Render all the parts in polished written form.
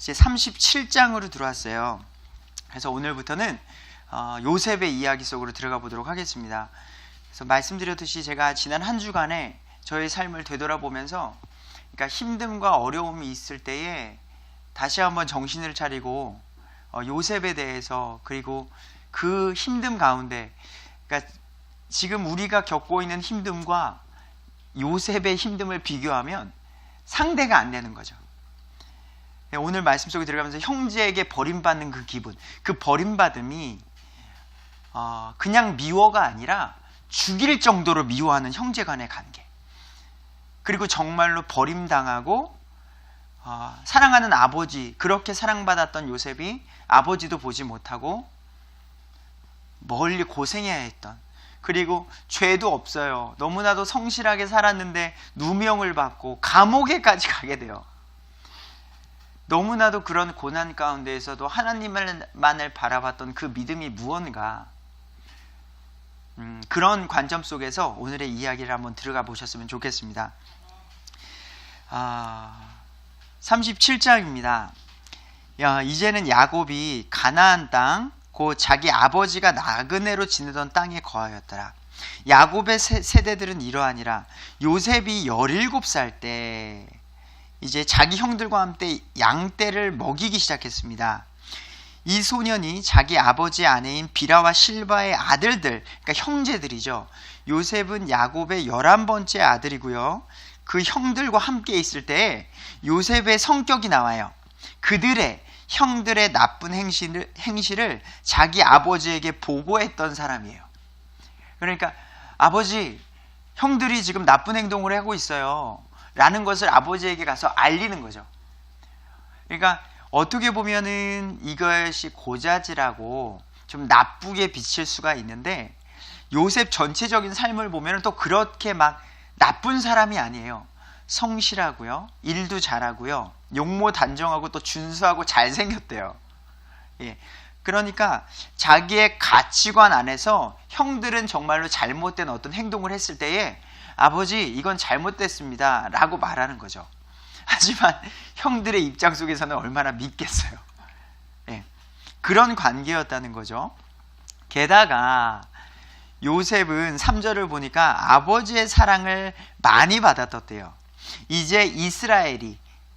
이제 37장으로 들어왔어요. 그래서 오늘부터는 요셉의 이야기 속으로 들어가 보도록 하겠습니다. 그래서 말씀드렸듯이 제가 지난 한 주간에 저의 삶을 되돌아보면서 그러니까 힘듦과 어려움이 있을 때에 다시 한번 정신을 차리고 요셉에 대해서, 그리고 그 힘듦 가운데, 그러니까 지금 우리가 겪고 있는 힘듦과 요셉의 힘듦을 비교하면 상대가 안 되는 거죠. 오늘 말씀 속에 들어가면서 형제에게 버림받는 그 기분, 그 버림받음이 그냥 미워가 아니라 죽일 정도로 미워하는 형제 간의 관계, 그리고 정말로 버림당하고 사랑하는 아버지, 그렇게 사랑받았던 요셉이 아버지도 보지 못하고 멀리 고생해야 했던, 그리고 죄도 없어요. 너무나도 성실하게 살았는데 누명을 받고 감옥에까지 가게 돼요. 너무나도 그런 고난 가운데에서도 하나님만을 바라봤던 그 믿음이 무언가, 그런 관점 속에서 오늘의 이야기를 한번 들어가 보셨으면 좋겠습니다. 37장입니다. 이제는 야곱이 가나안 땅, 곧 자기 아버지가 나그네로 지내던 땅에 거하였더라. 야곱의 세대들은 이러하니라. 요셉이 17살 때 이제 자기 형들과 함께 양떼를 먹이기 시작했습니다. 이 소년이 자기 아버지 아내인 비라와 실바의 아들들, 그러니까 형제들이죠. 요셉은 야곱의 11번째 아들이고요. 그 형들과 함께 있을 때 요셉의 성격이 나와요. 그들의 형들의 나쁜 행실을 자기 아버지에게 보고했던 사람이에요. 그러니까 아버지, 형들이 지금 나쁜 행동을 하고 있어요 라는 것을 아버지에게 가서 알리는 거죠. 그러니까 어떻게 보면은 이것이 고자질하고 좀 나쁘게 비칠 수가 있는데, 요셉 전체적인 삶을 보면 또 그렇게 막 나쁜 사람이 아니에요. 성실하고요, 일도 잘하고요, 용모 단정하고 또 준수하고 잘생겼대요. 그러니까 자기의 가치관 안에서 형들은 정말로 잘못된 어떤 행동을 했을 때에 아버지, 이건 잘못됐습니다 라고 말하는 거죠. 하지만 형들의 입장 속에서는 얼마나 믿겠어요. 그런 관계였다는 거죠. 게다가 요셉은 3절을 보니까 아버지의 사랑을 많이 받았었대요. 이제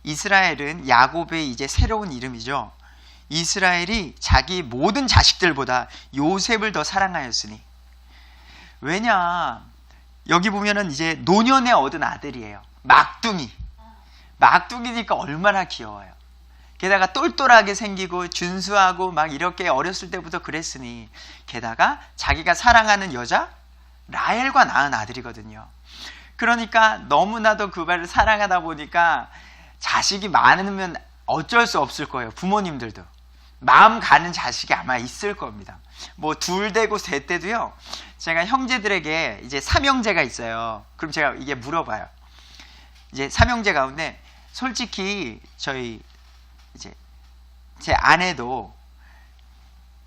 이스라엘은 야곱의 이제 새로운 이름이죠. 이스라엘이 자기 모든 자식들보다 요셉을 더 사랑하였으니. 왜냐, 여기 보면은 이제 노년에 얻은 아들이에요. 막둥이니까 얼마나 귀여워요. 게다가 똘똘하게 생기고 준수하고 막 이렇게 어렸을 때부터 그랬으니, 게다가 자기가 사랑하는 여자 라헬과 낳은 아들이거든요. 그러니까 너무나도 그발을 사랑하다 보니까 자식이 많으면 어쩔 수 없을 거예요. 부모님들도 마음 가는 자식이 아마 있을 겁니다. 뭐 둘 되고 셋 되도요. 제가 형제들에게 이제 삼형제가 있어요. 그럼 제가 이게 물어봐요. 이제 삼형제 가운데 솔직히 저희 이제 제 아내도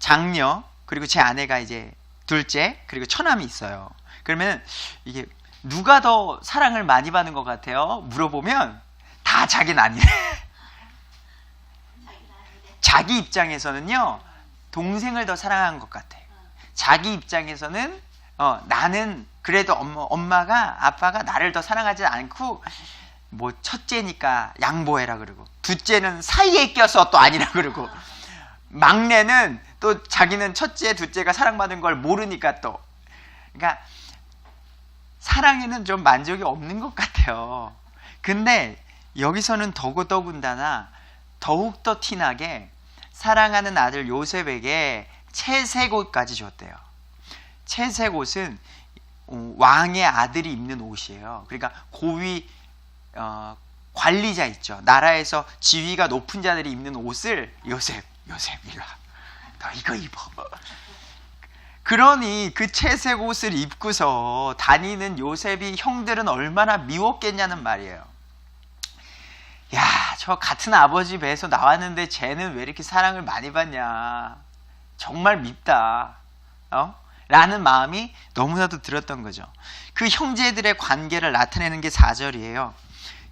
장녀, 그리고 제 아내가 이제 둘째, 그리고 처남이 있어요. 그러면 이게 누가 더 사랑을 많이 받는 것 같아요? 물어보면 다 자기는 아니래. 자기 입장에서는요, 동생을 더 사랑한 것 같아. 자기 입장에서는 나는 그래도 엄마가 아빠가 나를 더 사랑하지 않고, 뭐 첫째니까 양보해라 그러고, 둘째는 사이에 껴서 또 아니라 그러고, 막내는 또 자기는 첫째, 둘째가 사랑받은 걸 모르니까 또, 그러니까 사랑에는 좀 만족이 없는 것 같아요. 근데 여기서는 더군다나 더욱더 티나게 사랑하는 아들 요셉에게 채색 옷까지 줬대요. 채색 옷은 왕의 아들이 입는 옷이에요. 그러니까 고위 관리자 있죠. 나라에서 지위가 높은 자들이 입는 옷을 요셉 이리 와, 너 이거 입어. 그러니 그 채색 옷을 입고서 다니는 요셉이 형들은 얼마나 미웠겠냐는 말이에요. 야, 저 같은 아버지 배에서 나왔는데 쟤는 왜 이렇게 사랑을 많이 받냐, 정말 밉다 라는 마음이 너무나도 들었던 거죠. 그 형제들의 관계를 나타내는 게 4절이에요.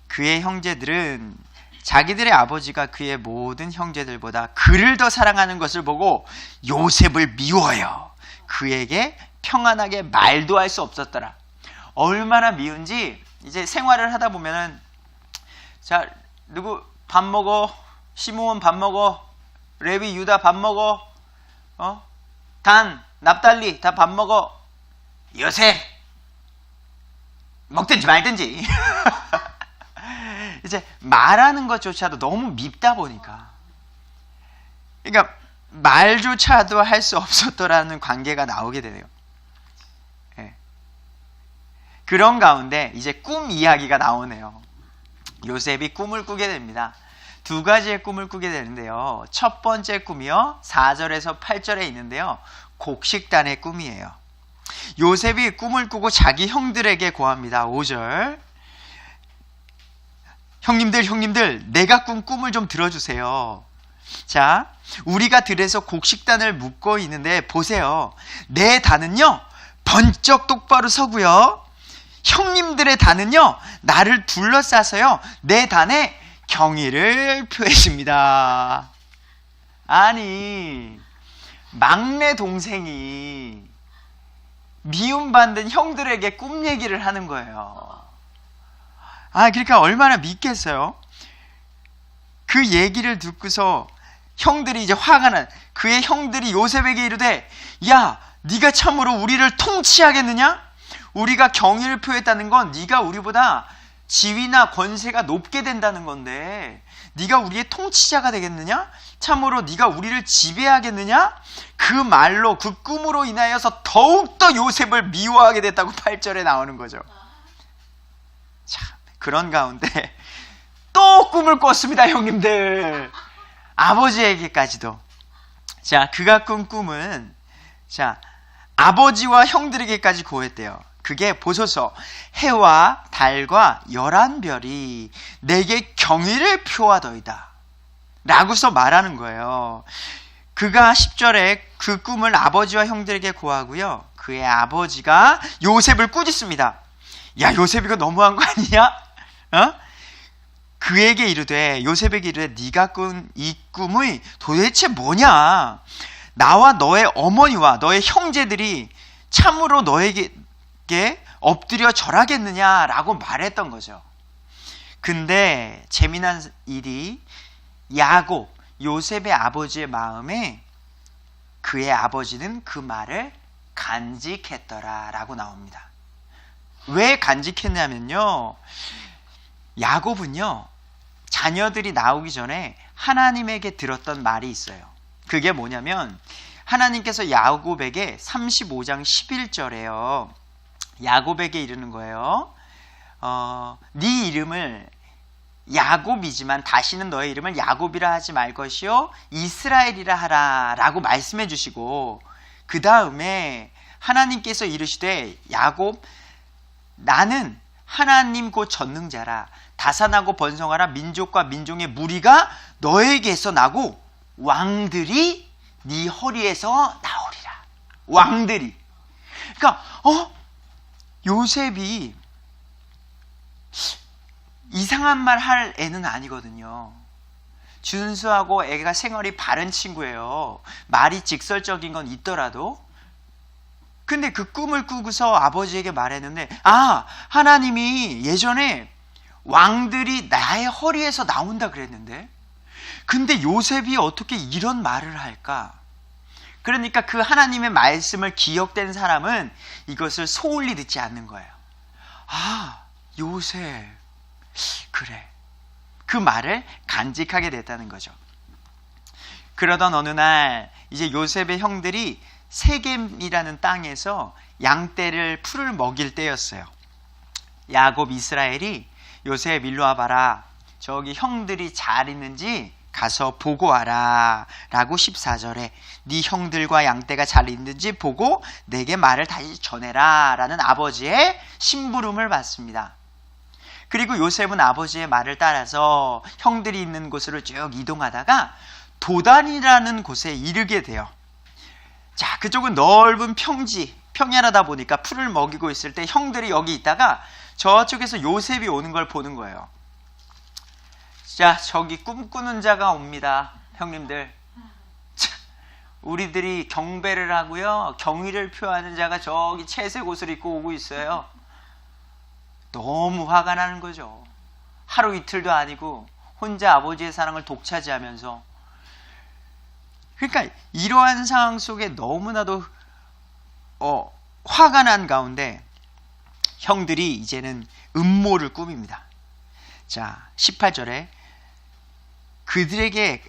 그의 형제들은 자기들의 아버지가 그의 모든 형제들보다 그를 더 사랑하는 것을 보고 요셉을 미워해요. 그에게 평안하게 말도 할 수 없었더라. 얼마나 미운지 이제 생활을 하다 보면은, 자, 누구 밥 먹어? 시므온 밥 먹어? 레위 유다 밥 먹어? 단 납달리 다 밥 먹어? 요셉 먹든지 말든지. 이제 말하는 것조차도 너무 밉다 보니까, 그러니까 말조차도 할 수 없었더라는 관계가 나오게 되네요. 네. 그런 가운데 이제 꿈 이야기가 나오네요. 요셉이 꿈을 꾸게 됩니다. 두 가지의 꿈을 꾸게 되는데요. 첫 번째 꿈이요, 4절에서 8절에 있는데요, 곡식단의 꿈이에요. 요셉이 꿈을 꾸고 자기 형들에게 고합니다. 5절, 형님들, 내가 꾼 꿈을 좀 들어주세요. 자, 우리가 들에서 곡식단을 묶고 있는데 보세요. 내 단은요, 번쩍 똑바로 서고요, 형님들의 단은요, 나를 둘러싸서요, 내 단에 경의를 표했습니다. 아니, 막내 동생이 미움받는 형들에게 꿈 얘기를 하는 거예요. 그러니까 얼마나 밉겠어요. 그 얘기를 듣고서 형들이 이제 화가 난, 그의 형들이 요셉에게 이르되, 야, 네가 참으로 우리를 통치하겠느냐? 우리가 경의를 표했다는 건 네가 우리보다 지위나 권세가 높게 된다는 건데 네가 우리의 통치자가 되겠느냐? 참으로 네가 우리를 지배하겠느냐? 그 말로, 그 꿈으로 인하여서 더욱더 요셉을 미워하게 됐다고 8절에 나오는 거죠. 참, 그런 가운데 또 꿈을 꿨습니다, 형님들. 아버지에게까지도. 자, 그가 꾼 꿈은, 자, 아버지와 형들에게까지 고했대요. 그게 보소서, 해와 달과 11별이 내게 경의를 표하더이다 라고서 말하는 거예요. 그가 10절에 그 꿈을 아버지와 형들에게 고하고요, 그의 아버지가 요셉을 꾸짖습니다. 야, 요셉 이거 너무한 거 아니냐? 그에게 이르되, 요셉에게 이르되, 네가 꾼 이 꿈이 도대체 뭐냐? 나와 너의 어머니와 너의 형제들이 참으로 너에게 엎드려 절하겠느냐라고 말했던 거죠. 근데 재미난 일이, 야곱, 요셉의 아버지의 마음에 그의 아버지는 그 말을 간직했더라 라고 나옵니다. 왜 간직했냐면요, 야곱은요, 자녀들이 나오기 전에 하나님에게 들었던 말이 있어요. 그게 뭐냐면, 하나님께서 야곱에게 35장 11절에요 야곱에게 이르는 거예요. 네 이름을 야곱이지만 다시는 너의 이름을 야곱이라 하지 말 것이요 이스라엘이라 하라 라고 말씀해 주시고, 그 다음에 하나님께서 이르시되, 야곱, 나는 하나님 곧 전능자라. 다산하고 번성하라. 민족과 민족의 무리가 너에게서 나고 왕들이 네 허리에서 나오리라. 왕들이. 그러니까 요셉이 이상한 말 할 애는 아니거든요. 준수하고 애가 생활이 바른 친구예요. 말이 직설적인 건 있더라도. 근데 그 꿈을 꾸고서 아버지에게 말했는데, 하나님이 예전에 왕들이 나의 허리에서 나온다 그랬는데, 근데 요셉이 어떻게 이런 말을 할까? 그러니까 그 하나님의 말씀을 기억된 사람은 이것을 소홀히 듣지 않는 거예요. 요셉, 그래. 그 말을 간직하게 됐다는 거죠. 그러던 어느 날 이제 요셉의 형들이 세겜이라는 땅에서 양떼를 풀을 먹일 때였어요. 야곱, 이스라엘이 요셉 일로 와봐라. 저기 형들이 잘 있는지 가서 보고 와라 라고 14절에 네 형들과 양떼가 잘 있는지 보고 내게 말을 다시 전해라 라는 아버지의 심부름을 받습니다. 그리고 요셉은 아버지의 말을 따라서 형들이 있는 곳으로 쭉 이동하다가 도단이라는 곳에 이르게 돼요. 자, 그쪽은 넓은 평지, 평야라다 보니까 풀을 먹이고 있을 때 형들이 여기 있다가 저쪽에서 요셉이 오는 걸 보는 거예요. 자, 저기 꿈꾸는 자가 옵니다. 형님들. 우리들이 경배를 하고요, 경의를 표하는 자가 저기 채색 옷을 입고 오고 있어요. 너무 화가 나는 거죠. 하루 이틀도 아니고 혼자 아버지의 사랑을 독차지하면서. 그러니까 이러한 상황 속에 너무나도 화가 난 가운데 형들이 이제는 음모를 꾸밉니다. 자, 18절에 그들에게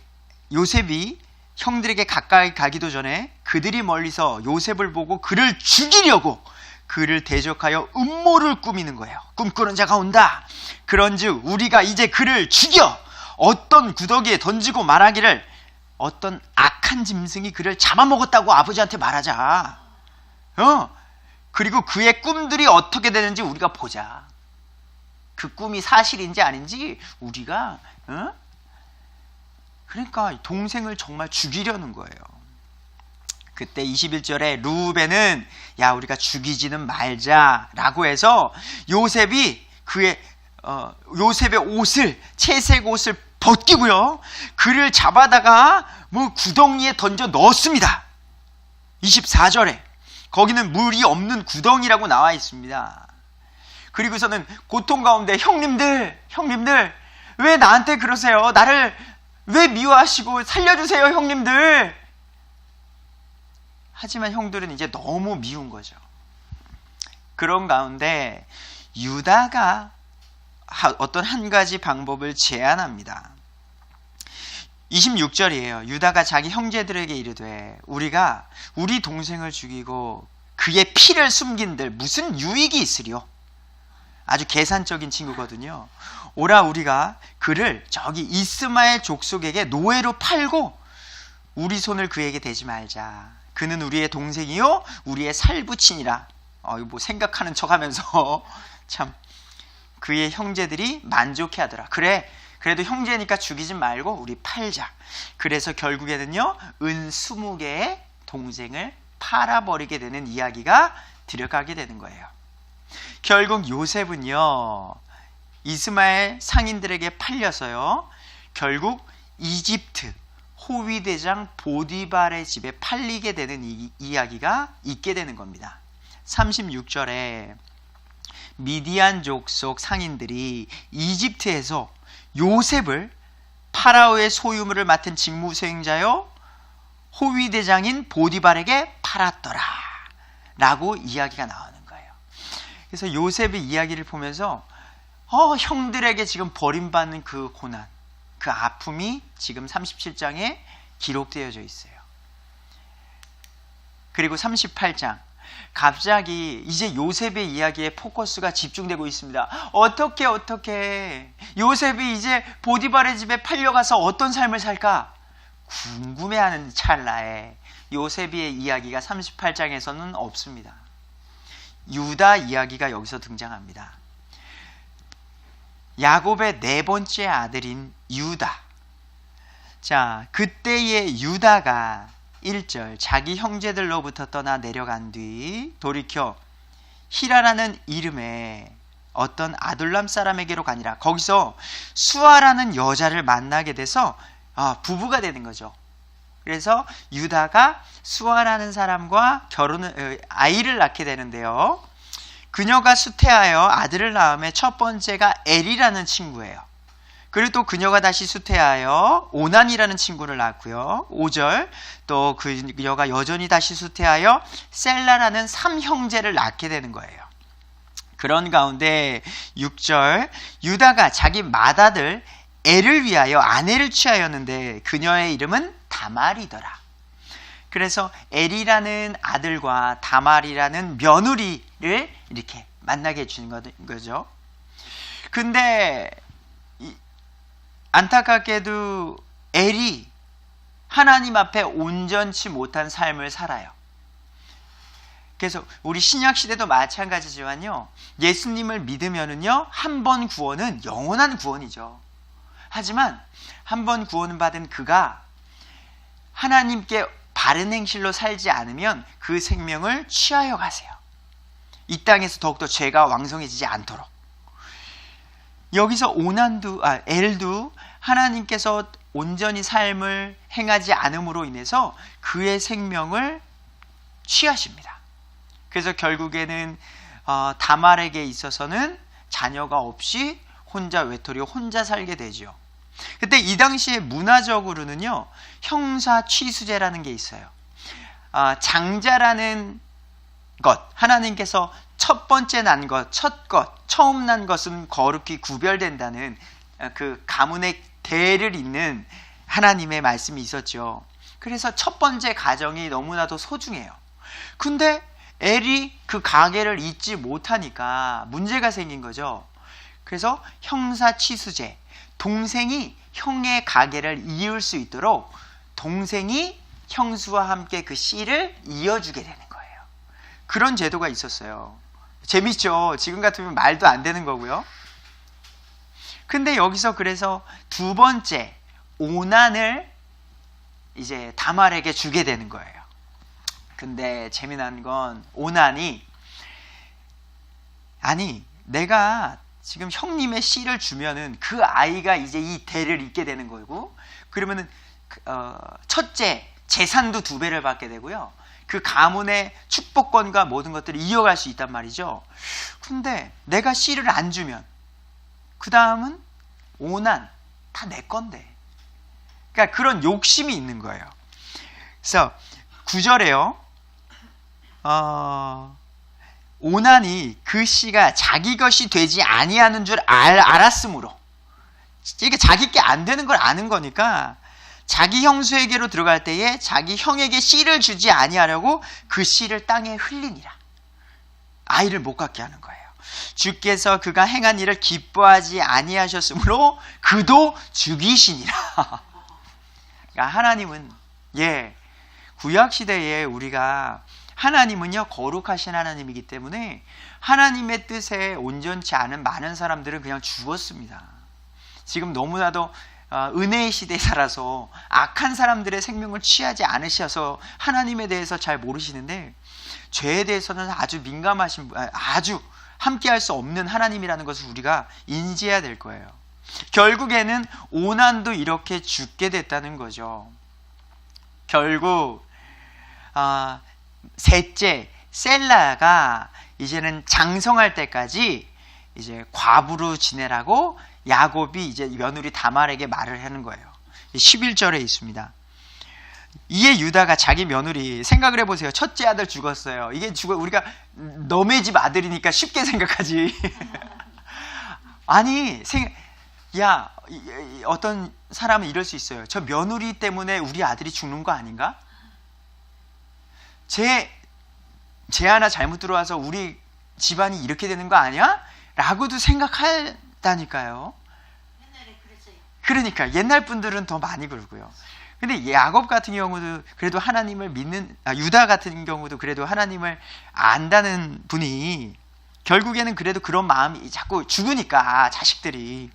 요셉이 형들에게 가까이 가기도 전에 그들이 멀리서 요셉을 보고 그를 죽이려고 그를 대적하여 음모를 꾸미는 거예요. 꿈꾸는 자가 온다. 그런즉 우리가 이제 그를 죽여 어떤 구더기에 던지고 말하기를 어떤 악한 짐승이 그를 잡아먹었다고 아버지한테 말하자. 그리고 그의 꿈들이 어떻게 되는지 우리가 보자. 그 꿈이 사실인지 아닌지 우리가 그러니까 동생을 정말 죽이려는 거예요. 그때 21절에 루벤은 야, 우리가 죽이지는 말자라고 해서 요셉이 요셉의 옷을, 채색 옷을 벗기고요, 그를 잡아다가 구덩이에 던져 넣었습니다. 24절에 거기는 물이 없는 구덩이라고 나와 있습니다. 그리고서는 고통 가운데 형님들 왜 나한테 그러세요? 나를 왜 미워하시고 살려주세요, 형님들. 하지만 형들은 이제 너무 미운 거죠. 그런 가운데 유다가 어떤 한 가지 방법을 제안합니다. 26절이에요. 유다가 자기 형제들에게 이르되 우리가 우리 동생을 죽이고 그의 피를 숨긴들 무슨 유익이 있으리요? 아주 계산적인 친구거든요. 오라, 우리가 그를 저기 이스마엘 족속에게 노예로 팔고 우리 손을 그에게 대지 말자. 그는 우리의 동생이요 우리의 살부친이라. 뭐 생각하는 척하면서 참 그의 형제들이 만족해 하더라. 그래, 그래도 형제니까 죽이지 말고 우리 팔자. 그래서 결국에는요, 은 20개의 동생을 팔아버리게 되는 이야기가 들어가게 되는 거예요. 결국 요셉은요, 이스마엘 상인들에게 팔려서요, 결국 이집트 호위대장 보디발의 집에 팔리게 되는 이야기가 있게 되는 겁니다. 36절에 미디안 족속 상인들이 이집트에서 요셉을 파라오의 소유물을 맡은 직무 수행자요 호위대장인 보디발에게 팔았더라 라고 이야기가 나오는 거예요. 그래서 요셉의 이야기를 보면서 형들에게 지금 버림받는 그 고난, 그 아픔이 지금 37장에 기록되어져 있어요. 그리고 38장, 갑자기 이제 요셉의 이야기에 포커스가 집중되고 있습니다. 어떻게 요셉이 이제 보디발의 집에 팔려가서 어떤 삶을 살까 궁금해하는 찰나에 요셉의 이야기가 38장에서는 없습니다. 유다 이야기가 여기서 등장합니다. 야곱의 네 번째 아들인 유다. 자, 그때의 유다가 1절 자기 형제들로부터 떠나 내려간 뒤 돌이켜 히라라는 이름의 어떤 아둘람 사람에게로 가니라. 거기서 수아라는 여자를 만나게 돼서 부부가 되는 거죠. 그래서 유다가 수아라는 사람과 아이를 낳게 되는데요. 그녀가 수태하여 아들을 낳음에 첫 번째가 엘이라는 친구예요. 그리고 또 그녀가 다시 수태하여 오난이라는 친구를 낳았고요. 5절 또 그녀가 여전히 다시 수태하여 셀라라는 3형제를 낳게 되는 거예요. 그런 가운데 6절 유다가 자기 맏아들 엘을 위하여 아내를 취하였는데 그녀의 이름은 다말이더라. 그래서 엘이라는 아들과 다말이라는 며느리를 이렇게 만나게 해주는 거죠. 근데 안타깝게도 엘이 하나님 앞에 온전치 못한 삶을 살아요. 그래서 우리 신약시대도 마찬가지지만요, 예수님을 믿으면은요, 한 번 구원은 영원한 구원이죠. 하지만 한 번 구원 받은 그가 하나님께 바른 행실로 살지 않으면 그 생명을 취하여 가세요. 이 땅에서 더욱더 죄가 왕성해지지 않도록. 여기서 엘도 하나님께서 온전히 삶을 행하지 않음으로 인해서 그의 생명을 취하십니다. 그래서 결국에는 다말에게 있어서는 자녀가 없이 혼자 외톨이 혼자 살게 되죠. 그때 이 당시에 문화적으로는요, 형사 취수제라는 게 있어요. 장자라는 것, 하나님께서 첫 번째 난 것, 첫 것, 처음 난 것은 거룩히 구별된다는 그 가문의 대를 잇는 하나님의 말씀이 있었죠. 그래서 첫 번째 가정이 너무나도 소중해요. 근데 엘이 그 가계를 잇지 못하니까 문제가 생긴 거죠. 그래서 형사취수제, 동생이 형의 가계를 이을 수 있도록 동생이 형수와 함께 그 씨를 이어주게 되는 거예요. 그런 제도가 있었어요. 재밌죠? 지금 같으면 말도 안 되는 거고요. 근데 여기서 그래서 두 번째 오난을 이제 다말에게 주게 되는 거예요. 근데 재미난 건 오난이 아니 내가 지금 형님의 씨를 주면은 그 아이가 이제 이 대를 잇게 되는 거고, 그러면은 첫째 재산도 2배를 받게 되고요. 그 가문의 축복권과 모든 것들을 이어갈 수 있단 말이죠. 근데 내가 씨를 안 주면 그 다음은 오난 다 내 건데. 그러니까 그런 욕심이 있는 거예요. 그래서 9절에요. 오난이 그 씨가 자기 것이 되지 아니하는 줄 알았으므로, 이게 자기 게 안 되는 걸 아는 거니까 자기 형수에게로 들어갈 때에 자기 형에게 씨를 주지 아니하려고 그 씨를 땅에 흘리니라. 아이를 못 갖게 하는 거예요. 주께서 그가 행한 일을 기뻐하지 아니하셨으므로 그도 죽이시니라. 그러니까 하나님은 구약 시대에 우리가 하나님은요 거룩하신 하나님이기 때문에 하나님의 뜻에 온전치 않은 많은 사람들은 그냥 죽었습니다. 지금 너무나도 은혜의 시대에 살아서 악한 사람들의 생명을 취하지 않으셔서 하나님에 대해서 잘 모르시는데, 죄에 대해서는 아주 민감하신, 아주 함께할 수 없는 하나님이라는 것을 우리가 인지해야 될 거예요. 결국에는 오난도 이렇게 죽게 됐다는 거죠. 결국 셋째 셀라가 이제는 장성할 때까지 이제 과부로 지내라고 야곱이 이제 며느리 다말에게 말을 하는 거예요. 11절에 있습니다. 이에 유다가 자기 며느리, 생각을 해보세요. 첫째 아들 죽었어요. 이게 우리가 너네 집 아들이니까 쉽게 생각하지. 아니 어떤 사람은 이럴 수 있어요. 저 며느리 때문에 우리 아들이 죽는 거 아닌가? 쟤 하나 잘못 들어와서 우리 집안이 이렇게 되는 거 아니야? 라고도 생각한다니까요. 옛날에 그랬어요. 그러니까 옛날 분들은 더 많이 그러고요. 근데 야곱 같은 경우도 그래도 하나님을 믿는, 유다 같은 경우도 그래도 하나님을 안다는 분이 결국에는 그래도 그런 마음이 자꾸 죽으니까 자식들이.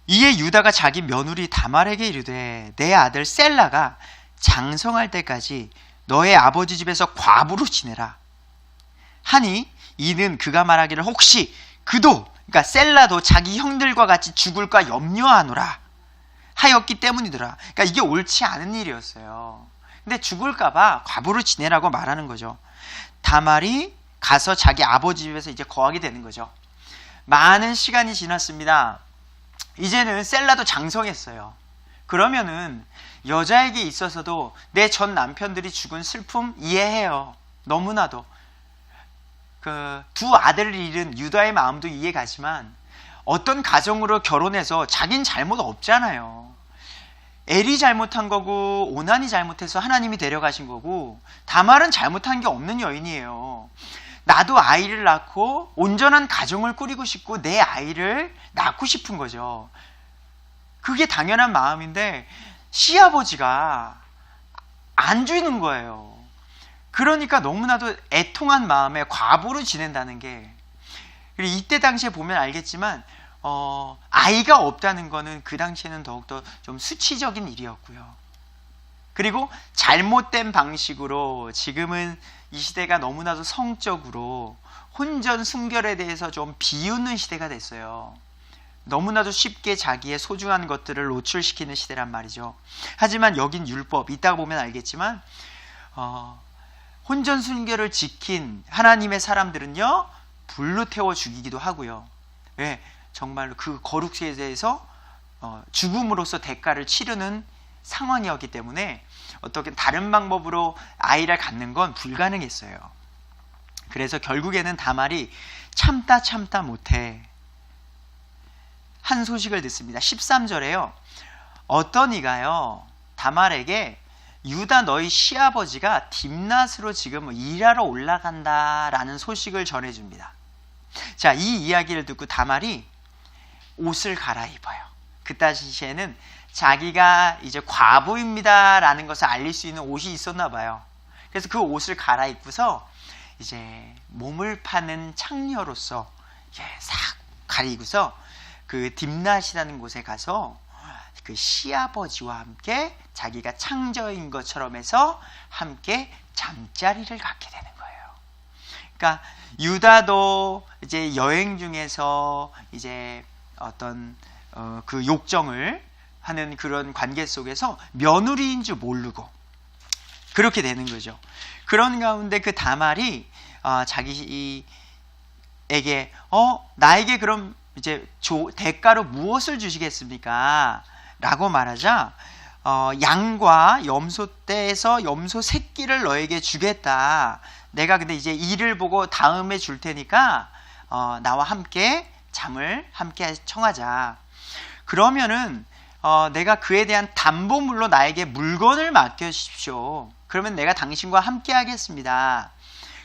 이에 유다가 자기 며느리 다말에게 이르되 내 아들 셀라가 장성할 때까지 너의 아버지 집에서 과부로 지내라 하니, 이는 그가 말하기를 혹시 그도, 그러니까 셀라도 자기 형들과 같이 죽을까 염려하노라 하였기 때문이더라. 그러니까 이게 옳지 않은 일이었어요. 근데 죽을까봐 과부로 지내라고 말하는 거죠. 다말이 가서 자기 아버지 집에서 이제 거하게 되는 거죠. 많은 시간이 지났습니다. 이제는 셀라도 장성했어요. 그러면은 여자에게 있어서도 내 전 남편들이 죽은 슬픔 이해해요. 너무나도. 그 두 아들을 잃은 유다의 마음도 이해가지만 어떤 가정으로 결혼해서 자긴 잘못 없잖아요. 엘이 잘못한 거고 오난이 잘못해서 하나님이 데려가신 거고, 다말은 잘못한 게 없는 여인이에요. 나도 아이를 낳고 온전한 가정을 꾸리고 싶고 내 아이를 낳고 싶은 거죠. 그게 당연한 마음인데 시아버지가 안 주는 거예요. 그러니까 너무나도 애통한 마음에 과부로 지낸다는 게, 그리고 이때 당시에 보면 알겠지만 아이가 없다는 거는 그 당시에는 더욱더 좀 수치적인 일이었고요. 그리고 잘못된 방식으로 지금은 이 시대가 너무나도 성적으로 혼전 순결에 대해서 좀 비웃는 시대가 됐어요. 너무나도 쉽게 자기의 소중한 것들을 노출시키는 시대란 말이죠. 하지만 여긴 율법, 이따가 보면 알겠지만 혼전순결을 지킨 하나님의 사람들은요 불로 태워 죽이기도 하고요. 왜? 정말로 그 거룩에 대해서 죽음으로써 대가를 치르는 상황이었기 때문에 어떻게 다른 방법으로 아이를 갖는 건 불가능했어요. 그래서 결국에는 다말이 참다 못해 한 소식을 듣습니다. 13절에요. 어떤 이가요 다말에게 유다 너희 시아버지가 딥낫으로 지금 일하러 올라간다라는 소식을 전해줍니다. 자, 이 이야기를 듣고 다말이 옷을 갈아입어요. 그 당시에는 자기가 이제 과부입니다라는 것을 알릴 수 있는 옷이 있었나 봐요. 그래서 그 옷을 갈아입고서 이제 몸을 파는 창녀로서 싹 가리고서 그 딥낫이라는 곳에 가서 그 시아버지와 함께 자기가 창저인 것처럼 해서 함께 잠자리를 갖게 되는 거예요. 그러니까 유다도 이제 여행 중에서 이제 어떤 그 욕정을 하는 그런 관계 속에서 며느리인 줄 모르고 그렇게 되는 거죠. 그런 가운데 그 다말이 자기에게 나에게 그럼 이제 대가로 무엇을 주시겠습니까? 라고 말하자 양과 염소 떼에서 염소 새끼를 너에게 주겠다. 내가 근데 이제 이를 보고 다음에 줄 테니까 나와 함께 잠을 함께 청하자. 그러면은 내가 그에 대한 담보물로 나에게 물건을 맡겨주십시오. 그러면 내가 당신과 함께 하겠습니다.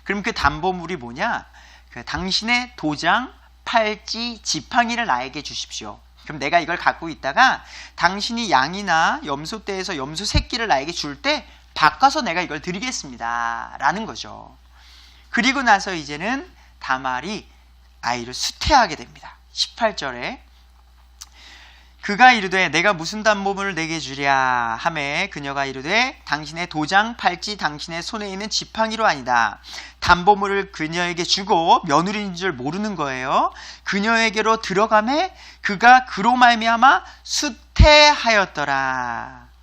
그럼 그 담보물이 뭐냐? 그 당신의 도장, 팔찌, 지팡이를 나에게 주십시오. 그럼 내가 이걸 갖고 있다가 당신이 양이나 염소떼에서 염소 새끼를 나에게 줄 때 바꿔서 내가 이걸 드리겠습니다. 라는 거죠. 그리고 나서 이제는 다말이 아이를 수태하게 됩니다. 18절에 그가 이르되 내가 무슨 담보물을 내게 주랴 하매 그녀가 이르되 당신의 도장, 팔찌, 당신의 손에 있는 지팡이로 아니다. 담보물을 그녀에게 주고 며느리인 줄 모르는 거예요. 그녀에게로 들어가매 그가 그로 말미암아 수태하였더라.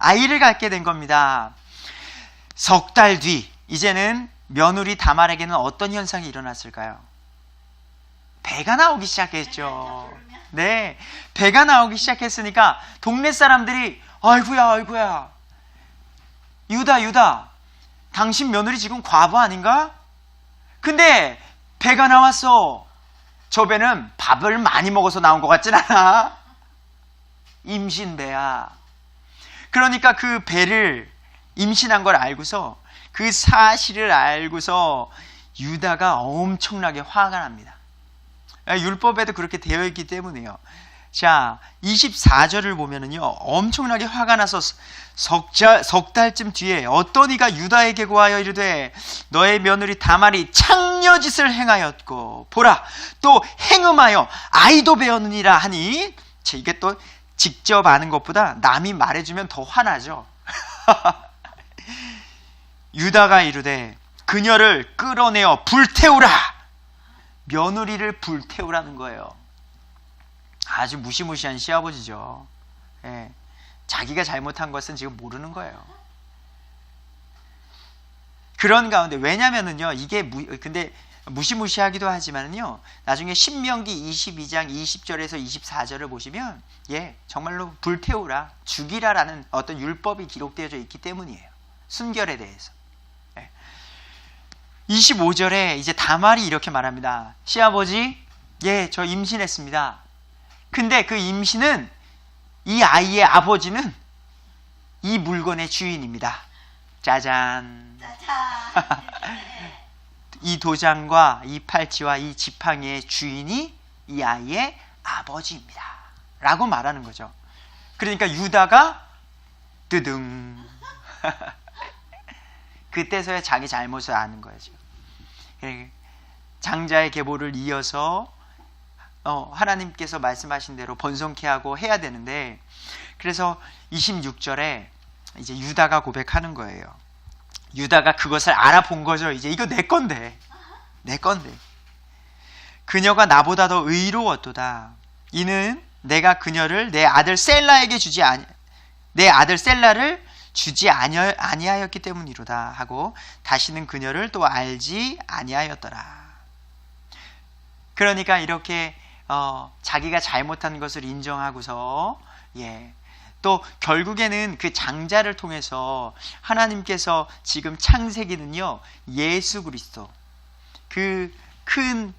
아이를 갖게 된 겁니다. 석 달 뒤 이제는 며느리 다말에게는 어떤 현상이 일어났을까요? 배가 나오기 시작했죠. 네, 배가 나오기 시작했으니까 동네 사람들이 아이고야 유다 당신 며느리 지금 과부 아닌가? 근데 배가 나왔어. 저 배는 밥을 많이 먹어서 나온 것 같진 않아. 임신배야. 그러니까 그 배를 임신한 걸 알고서 그 사실을 알고서 유다가 엄청나게 화가 납니다. 율법에도 그렇게 되어 있기 때문에요. 자, 24절을 보면은요, 엄청나게 화가 나서 석 달쯤 뒤에 어떤 이가 유다에게 고하여 이르되 너의 며느리 다말이 창녀짓을 행하였고 보라 또 행음하여 아이도 배었느니라 하니 이게 또 직접 아는 것보다 남이 말해주면 더 화나죠. 유다가 이르되 그녀를 끌어내어 불태우라. 며느리를 불태우라는 거예요. 아주 무시무시한 시아버지죠. 예. 자기가 잘못한 것은 지금 모르는 거예요. 그런 가운데 왜냐면은요 이게 근데 무시무시하기도 하지만요 나중에 신명기 22장 20절에서 24절을 보시면 정말로 불태우라 죽이라라는 어떤 율법이 기록되어져 있기 때문이에요. 순결에 대해서. 25절에 이제 다말이 이렇게 말합니다. 시아버지, 저 임신했습니다. 근데 그 임신은 이 아이의 아버지는 이 물건의 주인입니다. 짜잔. 이 도장과 이 팔찌와 이 지팡이의 주인이 이 아이의 아버지입니다. 라고 말하는 거죠. 그러니까 유다가 뜨등. 그때서야 자기 잘못을 아는 거죠. 장자의 계보를 이어서 하나님께서 말씀하신 대로 번성케 하고 해야 되는데 그래서 26절에 이제 유다가 고백하는 거예요. 유다가 그것을 알아본 거죠. 이제 이거 내 건데. 그녀가 나보다 더 의로웠도다. 이는 내가 그녀를 내 아들 셀라에게 내 아들 셀라를 주지 아니하였기 때문이로다 하고 다시는 그녀를 또 알지 아니하였더라. 그러니까 이렇게 자기가 잘못한 것을 인정하고서 또 결국에는 그 장자를 통해서 하나님께서 지금 창세기는요, 예수 그리스도, 그 큰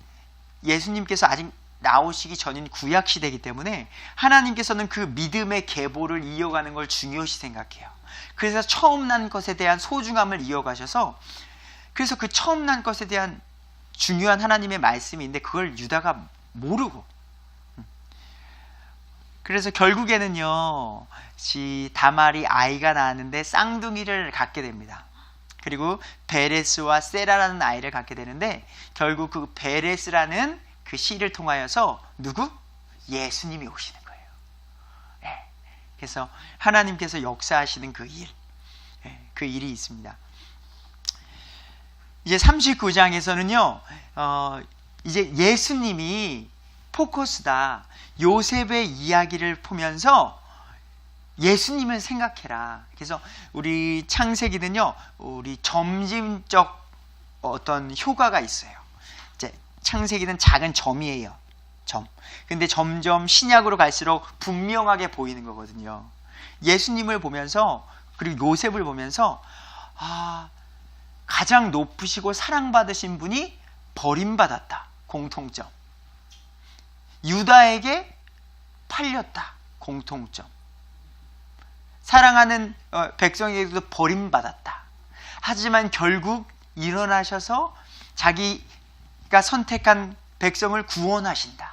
예수님께서 아직 나오시기 전인 구약 시대이기 때문에 하나님께서는 그 믿음의 계보를 이어가는 걸 중요시 생각해요. 그래서 처음 난 것에 대한 소중함을 이어가셔서, 그래서 그 처음 난 것에 대한 중요한 하나님의 말씀이 있는데 그걸 유다가 모르고, 그래서 결국에는요, 다말이 아이가 낳았는데 쌍둥이를 갖게 됩니다. 그리고 베레스와 세라라는 아이를 갖게 되는데, 결국 그 베레스라는 그 씨를 통하여서 누구? 예수님이 오시는 거예요. 그래서 하나님께서 역사하시는 그 일, 그 일이 있습니다. 이제 39장에서는요, 이제 예수님이 포커스다. 요셉의 이야기를 보면서 예수님을 생각해라. 그래서 우리 창세기는요, 우리 점진적 어떤 효과가 있어요. 이제 창세기는 작은 점이에요. 점. 근데 점점 신약으로 갈수록 분명하게 보이는 거거든요. 예수님을 보면서, 그리고 요셉을 보면서, 가장 높으시고 사랑받으신 분이 버림받았다. 공통점. 유다에게 팔렸다. 공통점. 사랑하는 백성에게도 버림받았다. 하지만 결국 일어나셔서 자기가 선택한 백성을 구원하신다.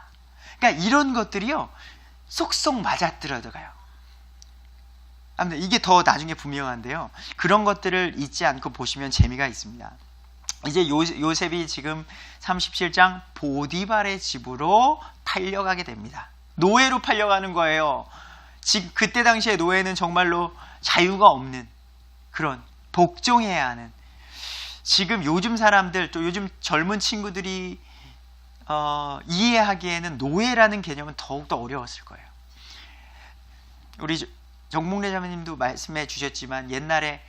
그러니까 이런 것들이요, 쏙쏙 맞아들어가요. 아무튼 이게 더 나중에 분명한데요, 그런 것들을 잊지 않고 보시면 재미가 있습니다. 이제 요셉이 지금 37장 보디발의 집으로 팔려가게 됩니다. 노예로 팔려가는 거예요. 지금 그때 당시에 노예는 정말로 자유가 없는, 그런 복종해야 하는, 지금 요즘 사람들, 또 요즘 젊은 친구들이 이해하기에는 노예라는 개념은 더욱더 어려웠을 거예요. 우리 정봉래 자매님도 말씀해 주셨지만 옛날에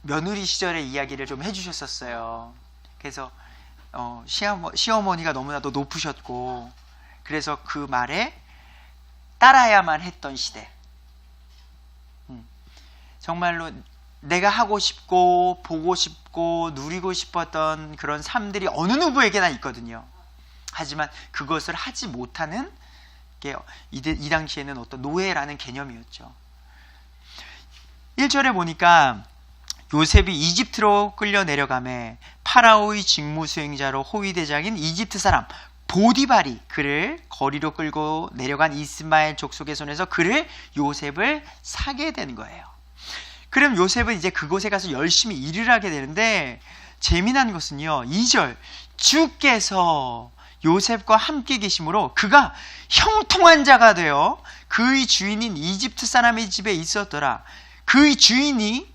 며느리 시절의 이야기를 좀 해주셨었어요. 그래서 시어머니가 너무나도 높으셨고, 그래서 그 말에 따라야만 했던 시대. 정말로 내가 하고 싶고 보고 싶고 누리고 싶었던 그런 삶들이 어느 누구에게나 있거든요. 하지만 그것을 하지 못하는 게 이 당시에는 어떤 노예라는 개념이었죠. 1절에 보니까 요셉이 이집트로 끌려 내려가매 파라오의 직무 수행자로 호위대장인 이집트 사람 보디발이 그를 거리로 끌고 내려간 이스마엘 족속의 손에서 요셉을 사게 된 거예요. 그럼 요셉은 이제 그곳에 가서 열심히 일을 하게 되는데, 재미난 것은요, 2절, 주께서 요셉과 함께 계심으로 그가 형통한 자가 되어 그의 주인인 이집트 사람의 집에 있었더라. 그의 주인이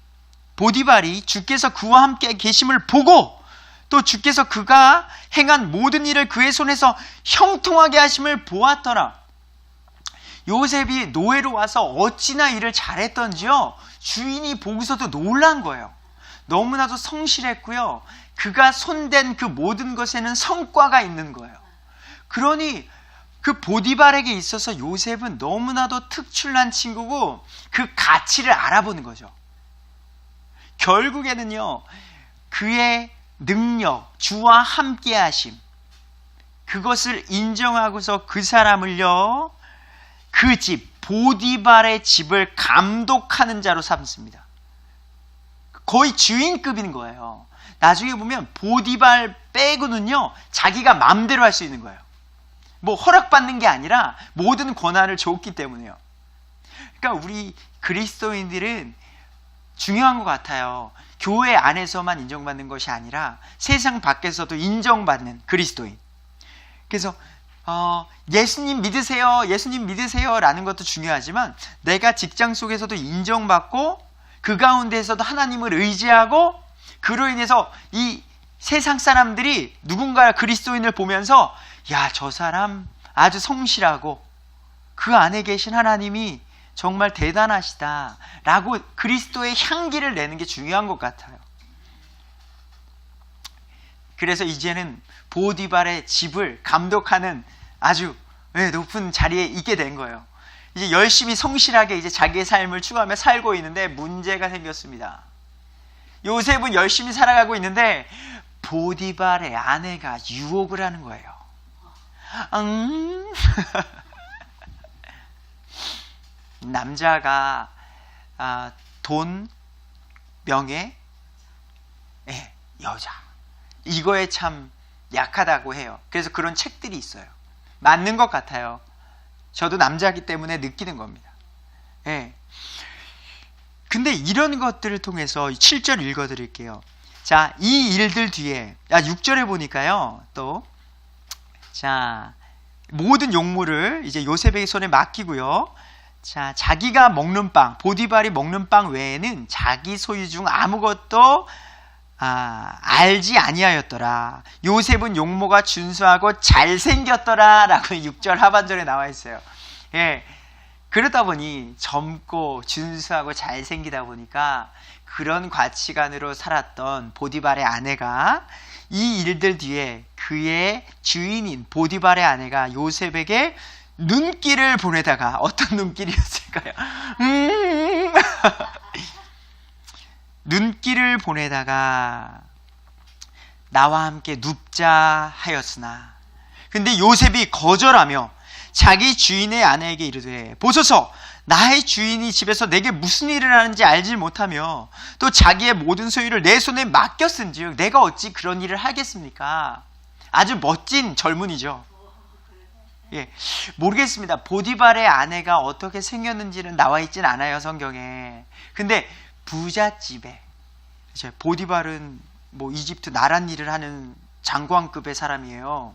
보디발이 주께서 그와 함께 계심을 보고, 또 주께서 그가 행한 모든 일을 그의 손에서 형통하게 하심을 보았더라. 요셉이 노예로 와서 어찌나 일을 잘했던지요, 주인이 보고서도 놀란 거예요. 너무나도 성실했고요, 그가 손댄 그 모든 것에는 성과가 있는 거예요. 그러니 그 보디발에게 있어서 요셉은 너무나도 특출난 친구고 그 가치를 알아보는 거죠. 결국에는요, 그의 능력, 주와 함께 하심, 그것을 인정하고서 그 사람을요, 그 집, 보디발의 집을 감독하는 자로 삼습니다. 거의 주인급인 거예요. 나중에 보면 보디발 빼고는요, 자기가 마음대로 할 수 있는 거예요. 뭐 허락받는 게 아니라 모든 권한을 줬기 때문에요. 그러니까 우리 그리스도인들은 중요한 것 같아요. 교회 안에서만 인정받는 것이 아니라 세상 밖에서도 인정받는 그리스도인. 그래서 예수님 믿으세요, 예수님 믿으세요 라는 것도 중요하지만, 내가 직장 속에서도 인정받고 그 가운데에서도 하나님을 의지하고, 그로 인해서 이 세상 사람들이 누군가 그리스도인을 보면서, 야, 저 사람 아주 성실하고 그 안에 계신 하나님이 정말 대단하시다라고 그리스도의 향기를 내는 게 중요한 것 같아요. 그래서 이제는 보디발의 집을 감독하는 아주 높은 자리에 있게 된 거예요. 이제 열심히 성실하게 이제 자기의 삶을 추구하며 살고 있는데 문제가 생겼습니다. 요셉은 열심히 살아가고 있는데 보디발의 아내가 유혹을 하는 거예요. 남자가 돈, 명예, 여자 이거에 참 약하다고 해요. 그래서 그런 책들이 있어요. 맞는 것 같아요. 저도 남자이기 때문에 느끼는 겁니다. 근데 이런 것들을 통해서 7절 읽어드릴게요. 자, 이 일들 뒤에 6절에 보니까요. 또 자, 모든 용무를 이제 요셉의 손에 맡기고요. 자, 자기가 먹는 빵, 보디발이 먹는 빵 외에는 자기 소유 중 아무것도 알지 아니하였더라. 요셉은 용모가 준수하고 잘생겼더라 라고 6절 하반절에 나와 있어요. 그러다 보니 젊고 준수하고 잘생기다 보니까 그런 가치관으로 살았던 보디발의 아내가 이 일들 뒤에 그의 주인인 보디발의 아내가 요셉에게 눈길을 보내다가 어떤 눈길이었을까요? 눈길을 보내다가 나와 함께 눕자 하였으나 근데 요셉이 거절하며 자기 주인의 아내에게 이르되 보소서 나의 주인이 집에서 내게 무슨 일을 하는지 알지 못하며 또 자기의 모든 소유를 내 손에 맡겼은즉 내가 어찌 그런 일을 하겠습니까? 아주 멋진 젊은이죠. 모르겠습니다. 보디발의 아내가 어떻게 생겼는지는 나와 있진 않아요, 성경에. 근데 부잣집에 보디발은 뭐 이집트 나란 일을 하는 장관급의 사람이에요.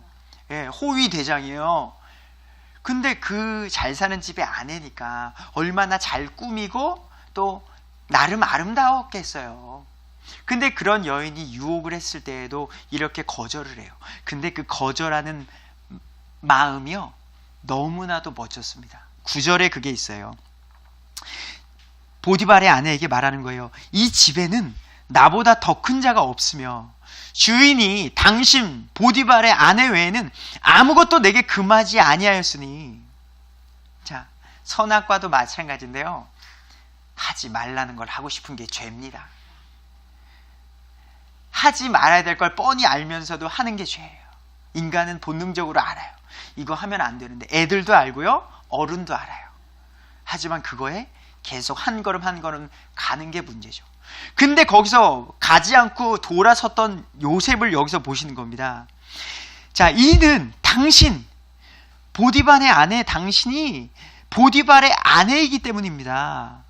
호위 대장이에요. 근데 그 잘 사는 집의 아내니까 얼마나 잘 꾸미고 또 나름 아름다웠겠어요. 근데 그런 여인이 유혹을 했을 때에도 이렇게 거절을 해요. 근데 그 거절하는 마음이요 너무나도 멋졌습니다. 9절에 그게 있어요. 보디발의 아내에게 말하는 거예요. 이 집에는 나보다 더 큰 자가 없으며 주인이 당신 보디발의 아내 외에는 아무것도 내게 금하지 아니하였으니. 자, 선악과도 마찬가지인데요. 하지 말라는 걸 하고 싶은 게 죄입니다. 하지 말아야 될 걸 뻔히 알면서도 하는 게 죄예요. 인간은 본능적으로 알아요. 이거 하면 안 되는데 애들도 알고요. 어른도 알아요. 하지만 그거에 계속 한 걸음 한 걸음 가는 게 문제죠. 근데 거기서 가지 않고 돌아섰던 요셉을 여기서 보시는 겁니다. 자, 이는 당신 보디발의 아내 당신이 보디발의 아내이기 때문입니다.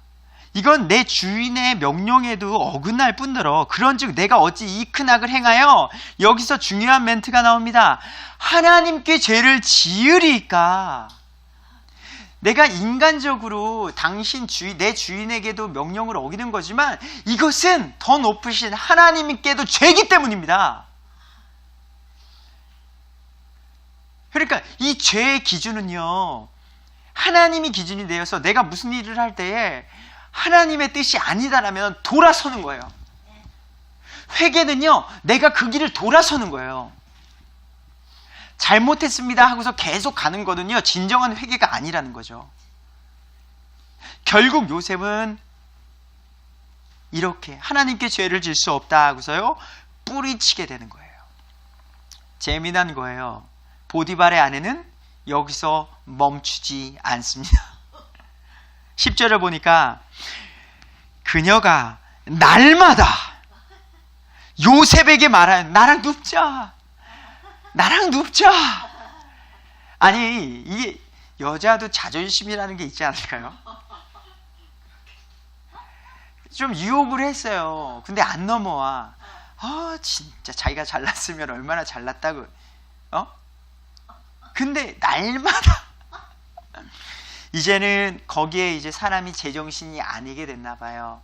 이건 내 주인의 명령에도 어긋날 뿐더러 그런즉 내가 어찌 이 큰 악을 행하여 여기서 중요한 멘트가 나옵니다. 하나님께 죄를 지으리까. 내가 인간적으로 내 주인에게도 명령을 어기는 거지만 이것은 더 높으신 하나님께도 죄이기 때문입니다. 그러니까 이 죄의 기준은요 하나님이 기준이 되어서 내가 무슨 일을 할 때에 하나님의 뜻이 아니다라면 돌아서는 거예요. 회개는요 내가 그 길을 돌아서는 거예요. 잘못했습니다 하고서 계속 가는 거는요 진정한 회개가 아니라는 거죠. 결국 요셉은 이렇게 하나님께 죄를 질 수 없다 하고서요 뿌리치게 되는 거예요. 재미난 거예요. 보디발의 아내는 여기서 멈추지 않습니다. 10절을 보니까 그녀가 날마다 요셉에게 말하여 나랑 눕자. 아니 이게 여자도 자존심이라는 게 있지 않을까요? 좀 유혹을 했어요. 근데 안 넘어와. 진짜 자기가 잘났으면 얼마나 잘났다고. 근데 날마다 이제는 거기에 이제 사람이 제정신이 아니게 됐나 봐요.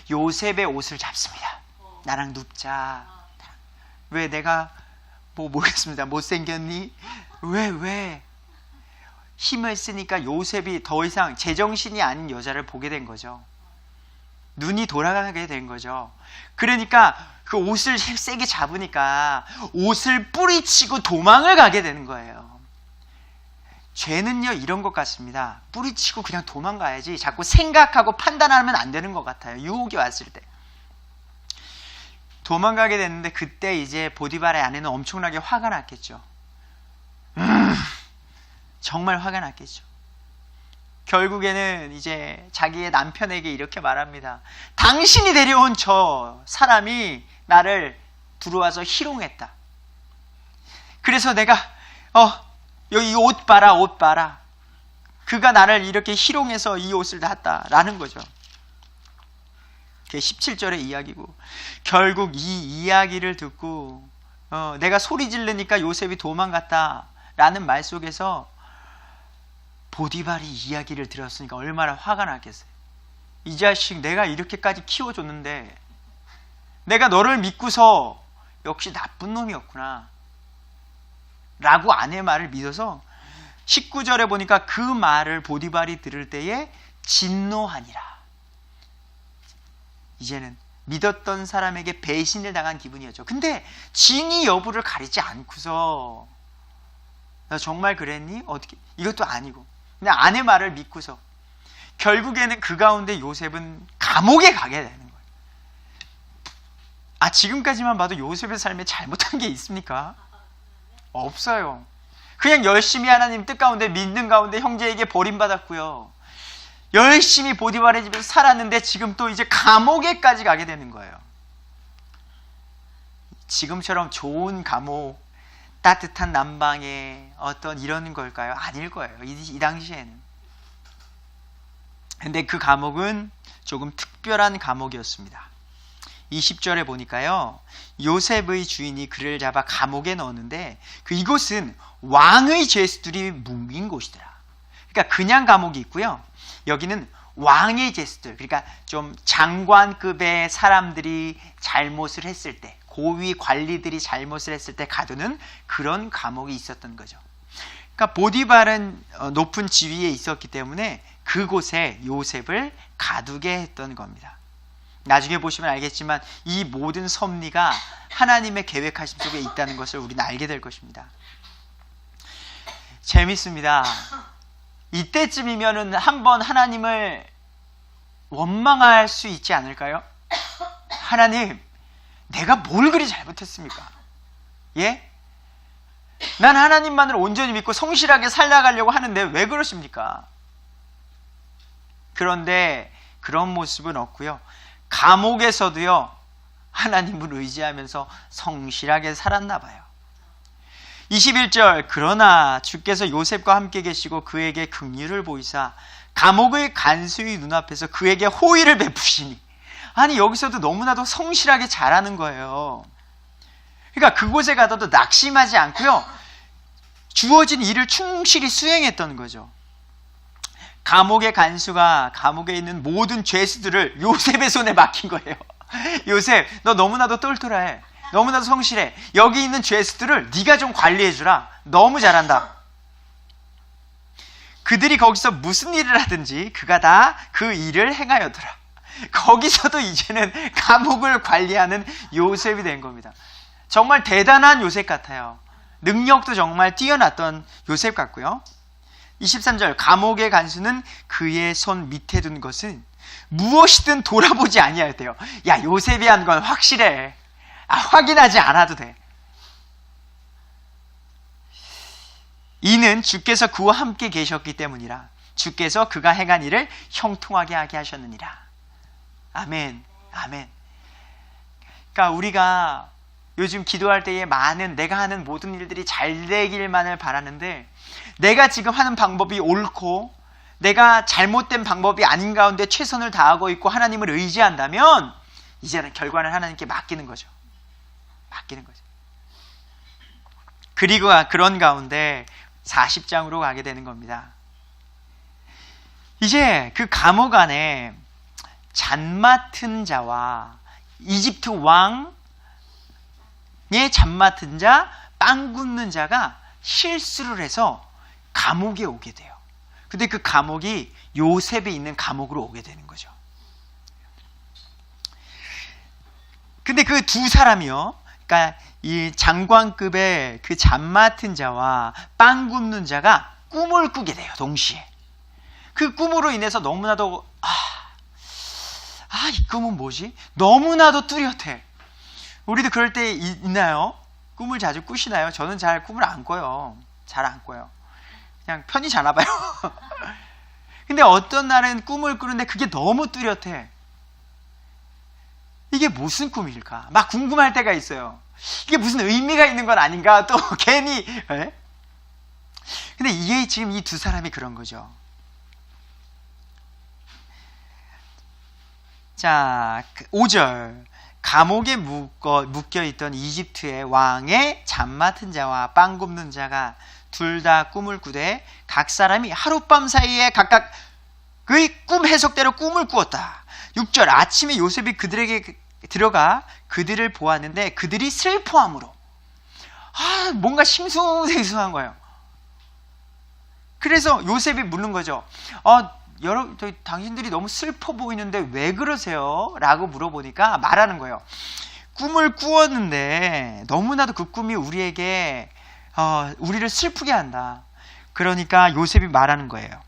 요셉의 옷을 잡습니다. 나랑 눕자. 왜 내가 모르겠습니다. 못생겼니? 왜? 힘을 쓰니까 요셉이 더 이상 제정신이 아닌 여자를 보게 된 거죠. 눈이 돌아가게 된 거죠. 그러니까 그 옷을 세게 잡으니까 옷을 뿌리치고 도망을 가게 되는 거예요. 죄는요 이런 것 같습니다. 뿌리치고 그냥 도망가야지 자꾸 생각하고 판단하면 안 되는 것 같아요. 유혹이 왔을 때 도망가게 됐는데, 그때 이제 보디발의 아내는 엄청나게 화가 났겠죠. 정말 화가 났겠죠. 결국에는 이제 자기의 남편에게 이렇게 말합니다. 당신이 데려온 저 사람이 나를 들어와서 희롱했다. 그래서 내가 여기 옷 봐라, 옷 봐라. 그가 나를 이렇게 희롱해서 이 옷을 샀다라는 거죠. 그게 17절의 이야기고, 결국 이 이야기를 듣고 내가 소리 지르니까 요셉이 도망갔다라는 말 속에서 보디발이 이야기를 들었으니까 얼마나 화가 났겠어요. 이 자식 내가 이렇게까지 키워줬는데 내가 너를 믿고서 역시 나쁜 놈이었구나 라고 아내 말을 믿어서 19절에 보니까 그 말을 보디발이 들을 때에 진노하니라. 이제는 믿었던 사람에게 배신을 당한 기분이었죠. 근데 진위 여부를 가리지 않고서 너 정말 그랬니? 어떻게? 이것도 아니고 그냥 아내 말을 믿고서 결국에는 그 가운데 요셉은 감옥에 가게 되는 거예요. 지금까지만 봐도 요셉의 삶에 잘못한 게 있습니까? 없어요. 그냥 열심히 하나님 뜻 가운데 믿는 가운데 형제에게 버림받았고요. 열심히 보디발의 집에서 살았는데 지금 또 이제 감옥에까지 가게 되는 거예요. 지금처럼 좋은 감옥, 따뜻한 난방에 어떤 이런 걸까요? 아닐 거예요. 이 당시에는. 근데 그 감옥은 조금 특별한 감옥이었습니다. 20절에 보니까요, 요셉의 주인이 그를 잡아 감옥에 넣었는데 이곳은 왕의 죄수들이 뭉인 곳이더라. 그러니까 그냥 감옥이 있고요, 여기는 왕의 죄수들, 그러니까 좀 장관급의 사람들이 잘못을 했을 때, 고위 관리들이 잘못을 했을 때 가두는 그런 감옥이 있었던 거죠. 그러니까 보디발은 높은 지위에 있었기 때문에 그곳에 요셉을 가두게 했던 겁니다. 나중에 보시면 알겠지만 이 모든 섭리가 하나님의 계획하심 속에 있다는 것을 우리는 알게 될 것입니다. 재밌습니다. 이때쯤이면은 한번 하나님을 원망할 수 있지 않을까요? 하나님, 내가 뭘 그리 잘못했습니까? 예? 난 하나님만을 온전히 믿고 성실하게 살아가려고 하는데 왜 그러십니까? 그런데 그런 모습은 없고요, 감옥에서도요 하나님을 의지하면서 성실하게 살았나 봐요. 21절, 그러나 주께서 요셉과 함께 계시고 그에게 긍휼을 보이사 감옥의 간수의 눈앞에서 그에게 호의를 베푸시니. 아니, 여기서도 너무나도 성실하게 잘하는 거예요. 그러니까 그곳에 가서도 낙심하지 않고요, 주어진 일을 충실히 수행했던 거죠. 감옥의 간수가 감옥에 있는 모든 죄수들을 요셉의 손에 맡긴 거예요. 요셉, 너 너무나도 똘똘해, 너무나도 성실해, 여기 있는 죄수들을 네가 좀 관리해주라, 너무 잘한다. 그들이 거기서 무슨 일을 하든지 그가 다 그 일을 행하였더라. 거기서도 이제는 감옥을 관리하는 요셉이 된 겁니다. 정말 대단한 요셉 같아요. 능력도 정말 뛰어났던 요셉 같고요. 23절, 감옥의 간수는 그의 손 밑에 둔 것은 무엇이든 돌아보지 아니하였대요. 야, 요셉이 한 건 확실해. 확인하지 않아도 돼. 이는 주께서 그와 함께 계셨기 때문이라. 주께서 그가 행한 일을 형통하게 하게 하셨느니라. 아멘, 아멘. 그러니까 우리가 요즘 기도할 때에 많은 내가 하는 모든 일들이 잘 되길만을 바라는데, 내가 지금 하는 방법이 옳고 내가 잘못된 방법이 아닌 가운데 최선을 다하고 있고 하나님을 의지한다면 이제는 결과는 하나님께 맡기는 거죠. 맡기는 거죠. 그리고 그런 가운데 40장으로 가게 되는 겁니다. 이제 그 감옥 안에 잔 맡은 자와 이집트 왕의 잔 맡은 자, 빵 굽는 자가 실수를 해서 감옥에 오게 돼요. 근데 그 감옥이 요셉이 있는 감옥으로 오게 되는 거죠. 근데 그 두 사람이요, 그러니까 이 장관급의 그 잠 맡은 자와 빵 굽는 자가 꿈을 꾸게 돼요. 동시에. 그 꿈으로 인해서 너무나도 이 꿈은 뭐지? 너무나도 뚜렷해. 우리도 그럴 때 있나요? 꿈을 자주 꾸시나요? 저는 잘 꿈을 안 꿔요. 잘 안 꿔요. 그냥 편히 자나 봐요. 근데 어떤 날은 꿈을 꾸는데 그게 너무 뚜렷해. 이게 무슨 꿈일까? 막 궁금할 때가 있어요. 이게 무슨 의미가 있는 건 아닌가? 또 괜히. 에? 근데 이게 지금 이 두 사람이 그런 거죠. 자, 5절. 감옥에 묶여있던 이집트의 왕의 잠 맡은 자와 빵 굽는 자가 둘 다 꿈을 꾸되 각 사람이 하룻밤 사이에 각각 그의 꿈 해석대로 꿈을 꾸었다. 6절. 아침에 요셉이 그들에게 들어가 그들을 보았는데 그들이 슬퍼함으로 뭔가 싱숭생숭한 거예요. 그래서 요셉이 묻는 거죠. 여러분, 당신들이 너무 슬퍼 보이는데 왜 그러세요? 라고 물어보니까 말하는 거예요. 꿈을 꾸었는데 너무나도 그 꿈이 우리에게 우리를 슬프게 한다. 그러니까 요셉이 말하는 거예요.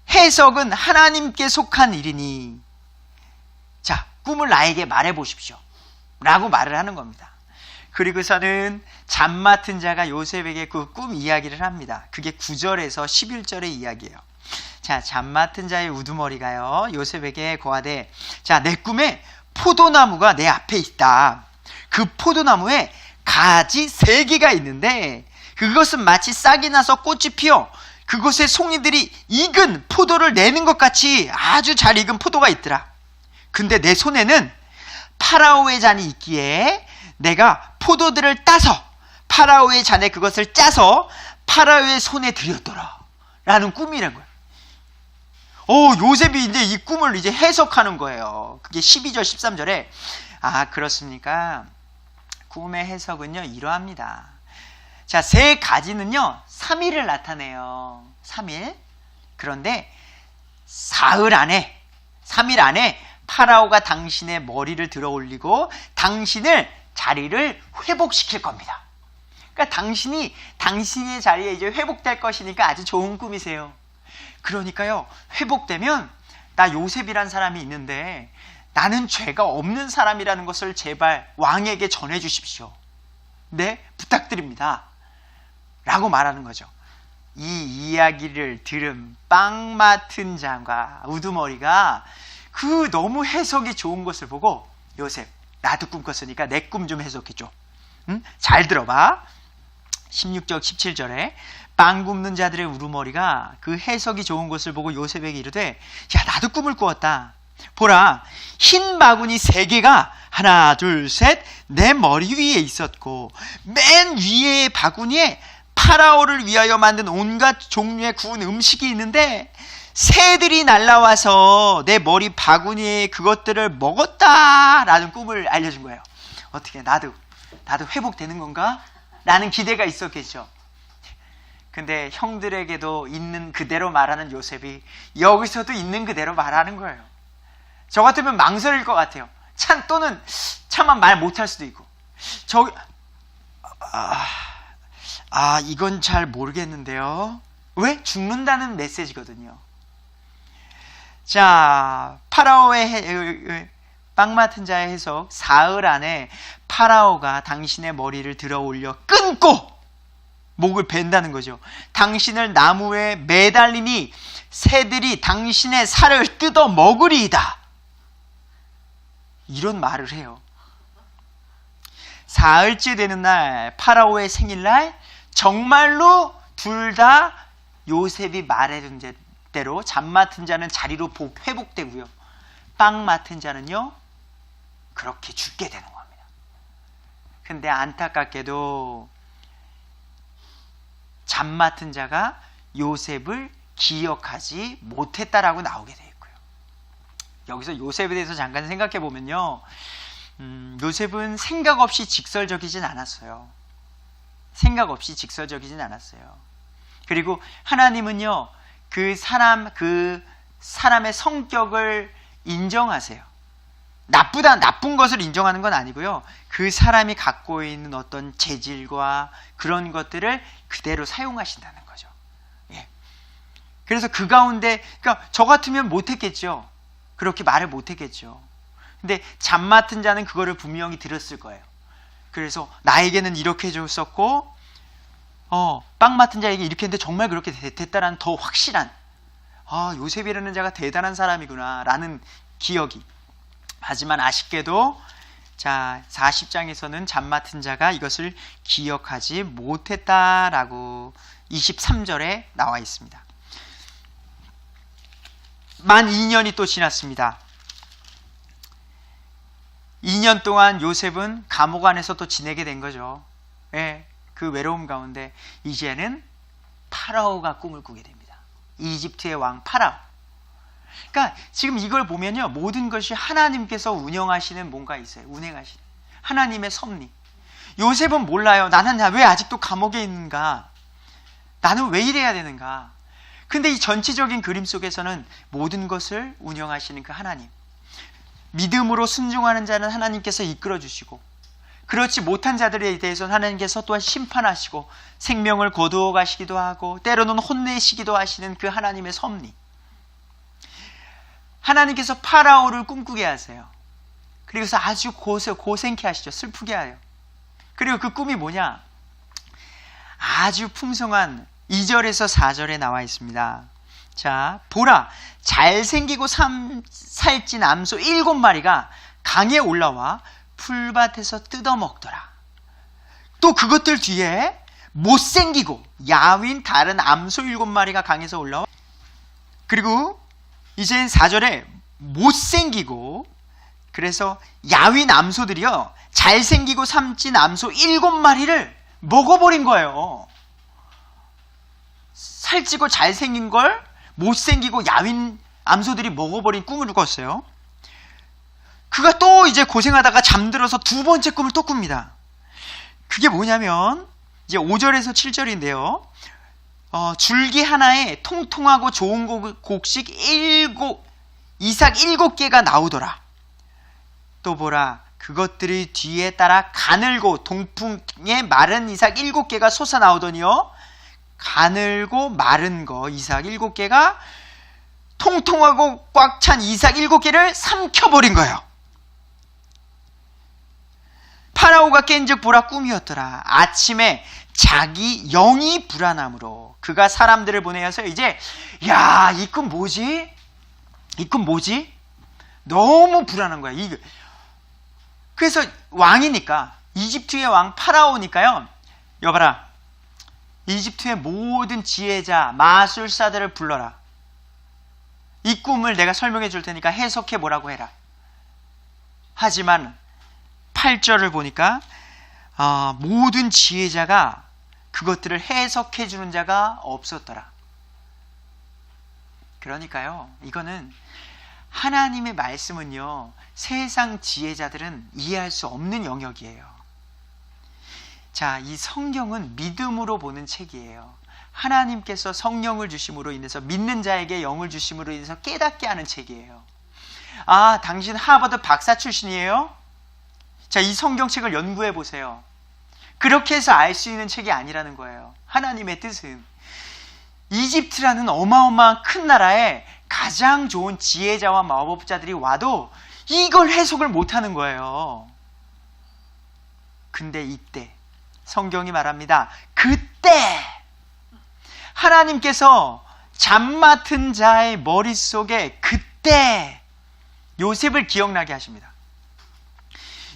해석은 하나님께 속한 일이니 자, 꿈을 나에게 말해 보십시오 라고 말을 하는 겁니다. 그리고서는 잠 맡은 자가 요셉에게 그 꿈 이야기를 합니다. 그게 9절에서 11절의 이야기예요. 자, 잠 맡은 자의 우두머리가요 요셉에게 고하되, 자, 내 꿈에 포도나무가 내 앞에 있다. 그 포도나무에 가지 3개가 있는데 그것은 마치 싹이 나서 꽃이 피어 그곳에 송이들이 익은 포도를 내는 것 같이 아주 잘 익은 포도가 있더라. 근데 내 손에는 파라오의 잔이 있기에 내가 포도들을 따서 파라오의 잔에 그것을 짜서 파라오의 손에 드렸더라 라는 꿈이란 거예요. 요셉이 이제 이 꿈을 이제 해석하는 거예요. 그게 12절 13절에 그렇습니까? 꿈의 해석은요 이러합니다. 자, 3가지는요 3일을 나타내요. 3일. 그런데 3일 안에 파라오가 당신의 머리를 들어 올리고 당신을 자리를 회복시킬 겁니다. 그러니까 당신의 자리에 이제 회복될 것이니까 아주 좋은 꿈이세요. 그러니까요, 회복되면 나 요셉이란 사람이 있는데 나는 죄가 없는 사람이라는 것을 제발 왕에게 전해 주십시오. 네, 부탁드립니다. 라고 말하는 거죠. 이 이야기를 들은 빵 맡은 자가 우두머리가 그 너무 해석이 좋은 것을 보고, 요셉, 나도 꿈 꿨으니까 내 꿈 좀 해석해줘. 응? 잘 들어봐. 16절 17절에 빵 굽는 자들의 우두머리가 그 해석이 좋은 것을 보고 요셉에게 이르되, 야, 나도 꿈을 꾸었다. 보라, 흰 바구니 3개가 하나 둘 셋 내 머리 위에 있었고 맨 위에 바구니에 파라오를 위하여 만든 온갖 종류의 구운 음식이 있는데 새들이 날라와서 내 머리 바구니에 그것들을 먹었다 라는 꿈을 알려준 거예요. 어떻게 나도 회복되는 건가? 라는 기대가 있었겠죠. 근데 형들에게도 있는 그대로 말하는 요셉이 여기서도 있는 그대로 말하는 거예요. 저 같으면 망설일 것 같아요. 또는 차마 말 못할 수도 있고. 이건 잘 모르겠는데요. 왜? 죽는다는 메시지거든요. 자, 파라오의 빵 맡은 자의 해석. 사흘 안에 파라오가 당신의 머리를 들어 올려 끊고 목을 벤다는 거죠. 당신을 나무에 매달리니 새들이 당신의 살을 뜯어 먹으리이다. 이런 말을 해요. 사흘째 되는 날, 파라오의 생일날, 정말로 둘 다 요셉이 말해준 대로 잠 맡은 자는 자리로 회복되고요, 빵 맡은 자는요 그렇게 죽게 되는 겁니다. 근데 안타깝게도 잠 맡은 자가 요셉을 기억하지 못했다라고 나오게 되어 있고요. 여기서 요셉에 대해서 잠깐 생각해 보면요, 요셉은 생각 없이 직설적이진 않았어요. 생각 없이 직설적이진 않았어요. 그리고 하나님은요, 그 사람의 성격을 인정하세요. 나쁜 것을 인정하는 건 아니고요. 그 사람이 갖고 있는 어떤 재질과 그런 것들을 그대로 사용하신다는 거죠. 예. 그래서 그 가운데, 그러니까 저 같으면 못했겠죠. 그렇게 말을 못했겠죠. 근데 잠 맡은 자는 그거를 분명히 들었을 거예요. 그래서 나에게는 이렇게 해줬었고, 빵 맡은 자에게 이렇게 했는데 정말 그렇게 됐다라는 더 확실한, 요셉이라는 자가 대단한 사람이구나 라는 기억이. 하지만 아쉽게도 자 40장에서는 잠 맡은 자가 이것을 기억하지 못했다라고 23절에 나와 있습니다. 만 2년이 또 지났습니다. 2년 동안 요셉은 감옥 안에서 또 지내게 된 거죠. 예, 그 외로움 가운데 이제는 파라오가 꿈을 꾸게 됩니다. 이집트의 왕 파라오. 그러니까 지금 이걸 보면요, 모든 것이 하나님께서 운영하시는 뭔가 있어요. 운행하시는 하나님의 섭리. 요셉은 몰라요. 나는 왜 아직도 감옥에 있는가? 나는 왜 이래야 되는가? 근데 이 전체적인 그림 속에서는 모든 것을 운영하시는 그 하나님, 믿음으로 순종하는 자는 하나님께서 이끌어 주시고, 그렇지 못한 자들에 대해서는 하나님께서 또한 심판하시고 생명을 거두어 가시기도 하고 때로는 혼내시기도 하시는 그 하나님의 섭리. 하나님께서 파라오를 꿈꾸게 하세요. 그리고서 아주 고생케 하시죠. 슬프게 해요. 그리고 그 꿈이 뭐냐? 아주 풍성한 2절에서 4절에 나와 있습니다. 자, 보라, 잘생기고 살찐 암소 7마리가 강에 올라와 풀밭에서 뜯어먹더라. 또 그것들 뒤에 못생기고 야윈 다른 암소 7마리가 강에서 올라와. 그리고 이제 4절에 못생기고, 그래서 야윈 암소들이요, 잘생기고 살찐 암소 7마리를 먹어버린 거예요. 살찌고 잘생긴 걸 못생기고 야윈 암소들이 먹어버린 꿈을 꿨어요. 그가 또 이제 고생하다가 잠들어서 두 번째 꿈을 또 꿉니다. 그게 뭐냐면 이제 5절에서 7절인데요. 줄기 하나에 통통하고 좋은 곡식 이삭 7개가 나오더라. 또 보라, 그것들이 뒤에 따라 가늘고 동풍에 마른 이삭 7개가 솟아나오더니요, 가늘고 마른 거 이삭 7개가 통통하고 꽉 찬 이삭 7개를 삼켜버린 거예요. 파라오가 깬즉 보라, 꿈이었더라. 아침에 자기 영이 불안함으로 그가 사람들을 보내어서 이제, 야, 이 꿈 뭐지? 이 꿈 뭐지? 너무 불안한 거야. 그래서 왕이니까, 이집트의 왕 파라오니까요, 여봐라, 이집트의 모든 지혜자 마술사들을 불러라. 이 꿈을 내가 설명해 줄 테니까 해석해 보라고 해라. 하지만 8절을 보니까 모든 지혜자가 그것들을 해석해 주는 자가 없었더라. 그러니까요, 이거는 하나님의 말씀은요, 세상 지혜자들은 이해할 수 없는 영역이에요. 자, 이 성경은 믿음으로 보는 책이에요. 하나님께서 성령을 주심으로 인해서, 믿는 자에게 영을 주심으로 인해서 깨닫게 하는 책이에요. 아, 당신 하버드 박사 출신이에요? 자, 이 성경책을 연구해 보세요. 그렇게 해서 알 수 있는 책이 아니라는 거예요. 하나님의 뜻은 이집트라는 어마어마한 큰 나라에 가장 좋은 지혜자와 마법자들이 와도 이걸 해석을 못하는 거예요. 근데 이때 성경이 말합니다. 그때 하나님께서 잠 맡은 자의 머릿속에 그때 요셉을 기억나게 하십니다.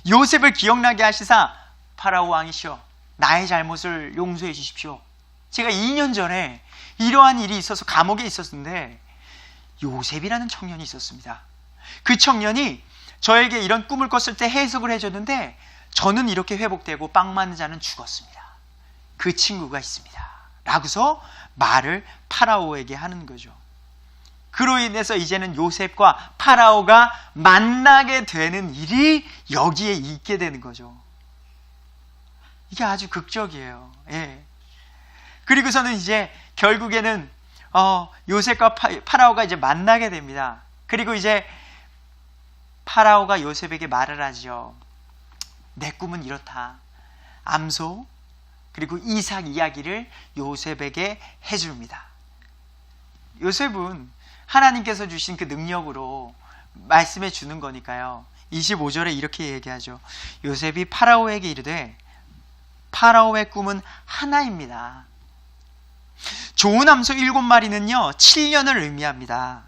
요셉을 기억나게 하시사, 파라오 왕이시여, 나의 잘못을 용서해 주십시오. 제가 2년 전에 이러한 일이 있어서 감옥에 있었는데 요셉이라는 청년이 있었습니다. 그 청년이 저에게 이런 꿈을 꿨을 때 해석을 해줬는데 저는 이렇게 회복되고 빵 맞는 자는 죽었습니다. 그 친구가 있습니다. 라고서 말을 파라오에게 하는 거죠. 그로 인해서 이제는 요셉과 파라오가 만나게 되는 일이 여기에 있게 되는 거죠. 이게 아주 극적이에요. 예. 그리고서는 이제 결국에는 요셉과 파라오가 이제 만나게 됩니다. 그리고 이제 파라오가 요셉에게 말을 하죠. 내 꿈은 이렇다. 암소 그리고 이삭 이야기를 요셉에게 해줍니다. 요셉은 하나님께서 주신 그 능력으로 말씀해 주는 거니까요. 25절에 이렇게 얘기하죠. 요셉이 파라오에게 이르되 파라오의 꿈은 하나입니다. 좋은 암소 7마리는요 7년을 의미합니다.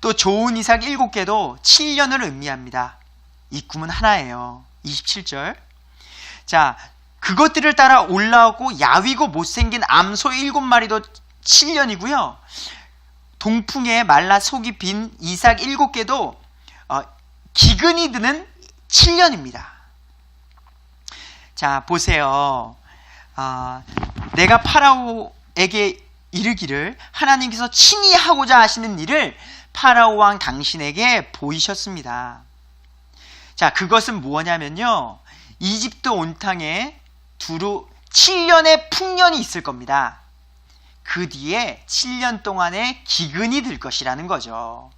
또 좋은 이삭 7개도 7년을 의미합니다. 이 꿈은 하나예요. 27절. 자, 그것들을 따라 올라오고 야위고 못생긴 암소 7마리도 7년이고요. 동풍에 말라 속이 빈 이삭 7개도 기근이 드는 7년입니다. 자, 보세요. 내가 파라오에게 이르기를 하나님께서 친히 하고자 하시는 일을 파라오 왕 당신에게 보이셨습니다. 자, 그것은 뭐냐면요. 이집트 온탕에 두루 7년의 풍년이 있을 겁니다. 그 뒤에 7년 동안의 기근이 들 것이라는 거죠.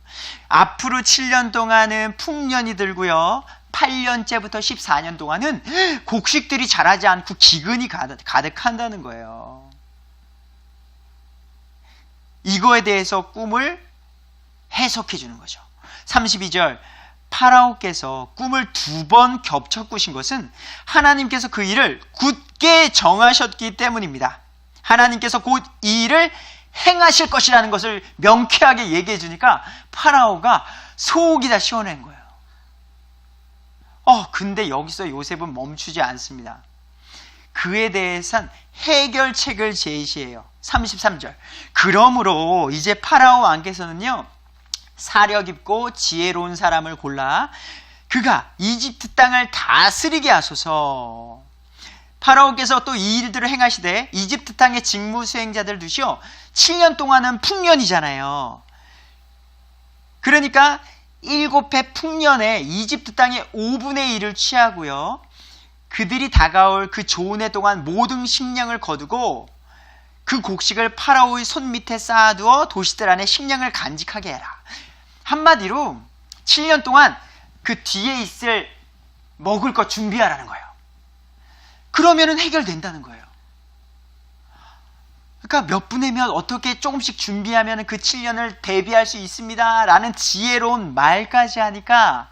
앞으로 7년 동안은 풍년이 들고요. 8년째부터 14년 동안은 곡식들이 자라지 않고 기근이 가득한다는 거예요. 이거에 대해서 꿈을 해석해 주는 거죠. 32절. 파라오께서 꿈을 2번 겹쳐 꾸신 것은 하나님께서 그 일을 굳게 정하셨기 때문입니다. 하나님께서 곧 이 일을 행하실 것이라는 것을 명쾌하게 얘기해 주니까 파라오가 속이 다 시원한 거예요. 근데 여기서 요셉은 멈추지 않습니다. 그에 대해선 해결책을 제시해요. 33절. 그러므로 이제 파라오 왕께서는요 사려 깊고 지혜로운 사람을 골라 그가 이집트 땅을 다스리게 하소서. 파라오께서 또 이 일들을 행하시되 이집트 땅의 직무 수행자들 두시오. 7년 동안은 풍년이잖아요. 그러니까 7해 풍년에 이집트 땅의 5분의 1을 취하고요. 그들이 다가올 그 좋은 해 동안 모든 식량을 거두고 그 곡식을 파라오의 손 밑에 쌓아두어 도시들 안에 식량을 간직하게 해라. 한마디로 7년 동안 그 뒤에 있을 먹을 것 준비하라는 거예요. 그러면은 해결된다는 거예요. 그러니까 몇 분의 몇 어떻게 조금씩 준비하면 그 7년을 대비할 수 있습니다 라는 지혜로운 말까지 하니까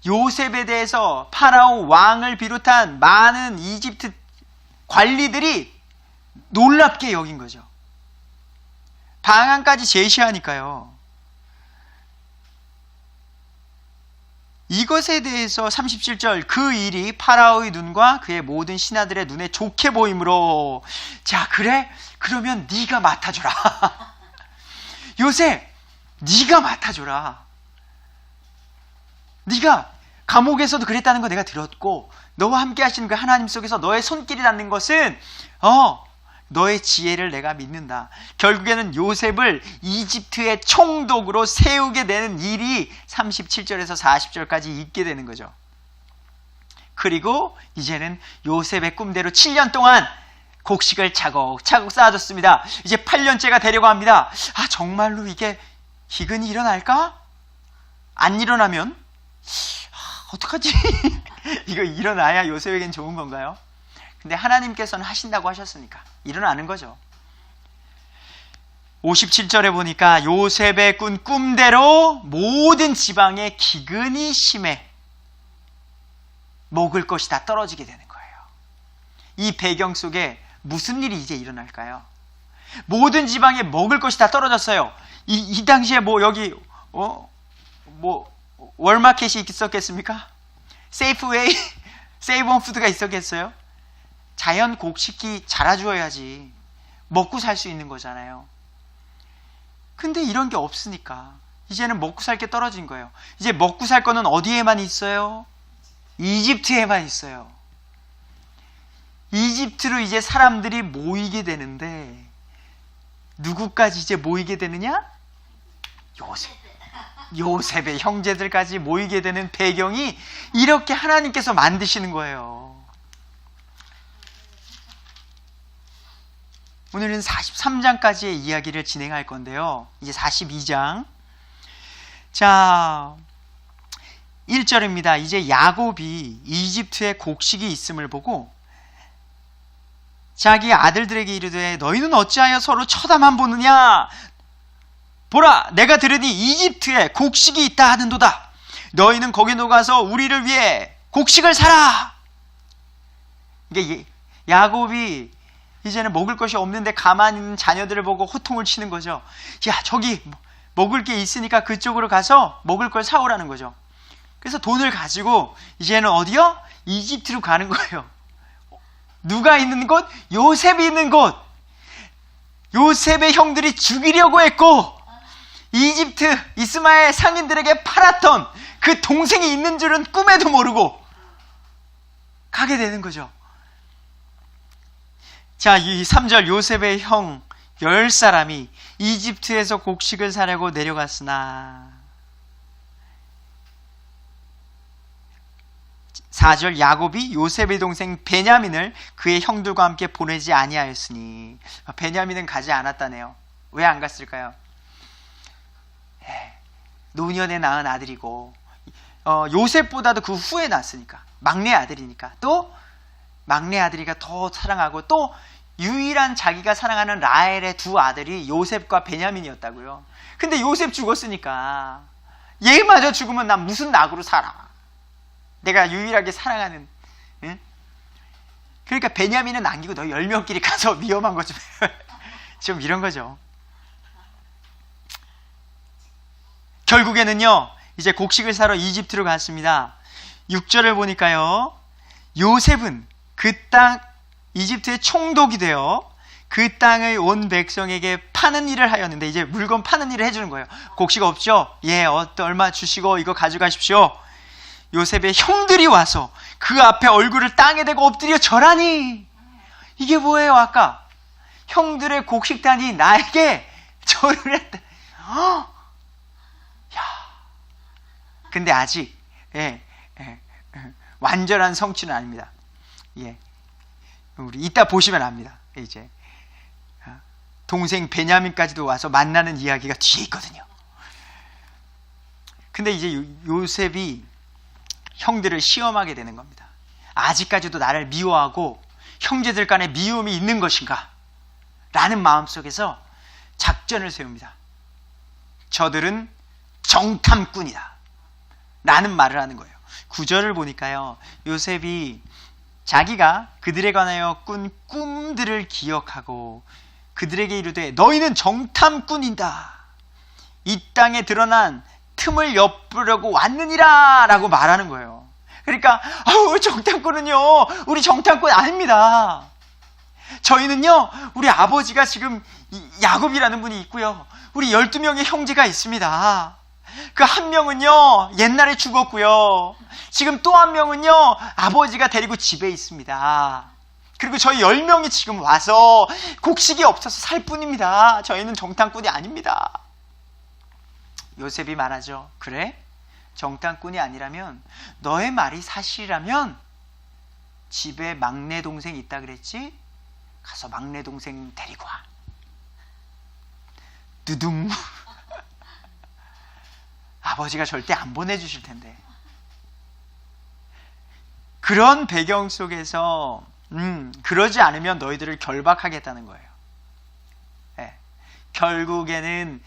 요셉에 대해서 파라오 왕을 비롯한 많은 이집트 관리들이 놀랍게 여긴 거죠. 방안까지 제시하니까요. 이것에 대해서 37절 그 일이 파라오의 눈과 그의 모든 신하들의 눈에 좋게 보이므로 자 그래? 그러면 네가 맡아줘라. 요셉 네가 맡아줘라. 네가 감옥에서도 그랬다는 거 내가 들었고 너와 함께 하시는 그 하나님 속에서 너의 손길이 닿는 것은 너의 지혜를 내가 믿는다. 결국에는 요셉을 이집트의 총독으로 세우게 되는 일이 37절에서 40절까지 있게 되는 거죠. 그리고 이제는 요셉의 꿈대로 7년 동안 곡식을 차곡차곡 쌓아줬습니다. 이제 8년째가 되려고 합니다. 정말로 이게 기근이 일어날까? 안 일어나면 어떡하지? 이거 일어나야 요셉에겐 좋은 건가요? 근데 하나님께서는 하신다고 하셨으니까 일어나는 거죠. 57절에 보니까 요셉의 꾼 꿈대로 모든 지방에 기근이 심해 먹을 것이 다 떨어지게 되는 거예요. 이 배경 속에 무슨 일이 이제 일어날까요? 모든 지방에 먹을 것이 다 떨어졌어요. 이 당시에 여기 월마켓이 있었겠습니까? 세이프웨이, 세이브온푸드가 있었겠어요? 자연 곡식이 자라주어야지 먹고 살 수 있는 거잖아요. 근데 이런 게 없으니까 이제는 먹고 살 게 떨어진 거예요. 이제 먹고 살 거는 어디에만 있어요? 이집트에만 있어요. 이집트로 이제 사람들이 모이게 되는데 누구까지 이제 모이게 되느냐? 요셉의 형제들까지 모이게 되는 배경이 이렇게 하나님께서 만드시는 거예요. 오늘은 43장까지의 이야기를 진행할 건데요. 이제 42장. 자, 1절입니다. 이제 야곱이 이집트에 곡식이 있음을 보고 자기 아들들에게 이르되 너희는 어찌하여 서로 쳐다만 보느냐? 보라, 내가 들으니 이집트에 곡식이 있다 하는도다. 너희는 거기 녹아서 우리를 위해 곡식을 사라. 이게 야곱이 이제는 먹을 것이 없는데 가만히 있는 자녀들을 보고 호통을 치는 거죠. 야, 저기 먹을 게 있으니까 그쪽으로 가서 먹을 걸 사오라는 거죠. 그래서 돈을 가지고 이제는 어디요? 이집트로 가는 거예요. 누가 있는 곳? 요셉이 있는 곳. 요셉의 형들이 죽이려고 했고 이집트 이스마엘 상인들에게 팔았던 그 동생이 있는 줄은 꿈에도 모르고 가게 되는 거죠. 자, 이 3절 요셉의 형 10사람이 이집트에서 곡식을 사려고 내려갔으나 4절 야곱이 요셉의 동생 베냐민을 그의 형들과 함께 보내지 아니하였으니 베냐민은 가지 않았다네요. 왜 안 갔을까요? 노년에 낳은 아들이고 요셉보다도 그 후에 낳았으니까 막내 아들이니까 또 막내 아들이가 더 사랑하고 또 유일한 자기가 사랑하는 라헬의 두 아들이 요셉과 베냐민이었다고요. 근데 요셉 죽었으니까 얘마저 죽으면 난 무슨 낙으로 살아. 내가 유일하게 사랑하는. 응? 그러니까 베냐민은 남기고 너 10명끼리 가서 위험한 거 좀 좀 이런 거죠. 결국에는요 이제 곡식을 사러 이집트로 갔습니다. 6절을 보니까요 요셉은 그 땅 이집트의 총독이 되어 그 땅의 온 백성에게 파는 일을 하였는데 이제 물건 파는 일을 해주는 거예요. 곡식 없죠? 예, 얼마 주시고 이거 가져가십시오. 요셉의 형들이 와서 그 앞에 얼굴을 땅에 대고 엎드려 절하니 이게 뭐예요? 아까 형들의 곡식단이 나에게 절을 했다. 야, 근데 아직 완전한 성취는 아닙니다. 예, 우리 이따 보시면 압니다. 이제 동생 베냐민까지도 와서 만나는 이야기가 뒤에 있거든요. 근데 이제 요셉이 형들을 시험하게 되는 겁니다. 아직까지도 나를 미워하고 형제들 간에 미움이 있는 것인가? 라는 마음속에서 작전을 세웁니다. 저들은 정탐꾼이다 라는 말을 하는 거예요. 9절을 보니까요 요셉이 자기가 그들에 관하여 꾼 꿈들을 기억하고 그들에게 이르되 너희는 정탐꾼이다. 이 땅에 드러난 틈을 엿보려고 왔느니라 라고 말하는 거예요. 그러니까 정탐꾼은요 우리 정탐꾼 아닙니다. 저희는요 우리 아버지가 지금 야곱이라는 분이 있고요 우리 12명의 형제가 있습니다. 그 한 명은요 옛날에 죽었고요 지금 또 한 명은요 아버지가 데리고 집에 있습니다. 그리고 저희 10명이 지금 와서 곡식이 없어서 살 뿐입니다. 저희는 정탐꾼이 아닙니다. 요셉이 말하죠. 그래? 정탐꾼이 아니라면 너의 말이 사실이라면 집에 막내 동생 있다 그랬지? 가서 막내 동생 데리고 와. 두둥. 아버지가 절대 안 보내주실 텐데. 그런 배경 속에서 그러지 않으면 너희들을 결박하겠다는 거예요. 네. 결국에는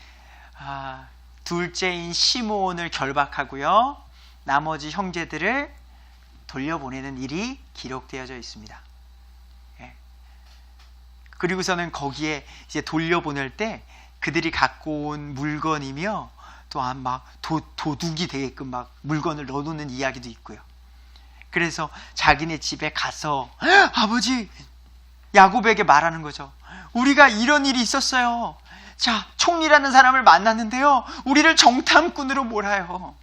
둘째인 시므온을 결박하고요 나머지 형제들을 돌려보내는 일이 기록되어져 있습니다. 네. 그리고서는 거기에 이제 돌려보낼 때 그들이 갖고 온 물건이며 또한 막 도둑이 되게끔 막 물건을 넣어놓는 이야기도 있고요. 그래서 자기네 집에 가서 아버지 야곱에게 말하는 거죠. 우리가 이런 일이 있었어요. 자, 총리라는 사람을 만났는데요 우리를 정탐꾼으로 몰아요.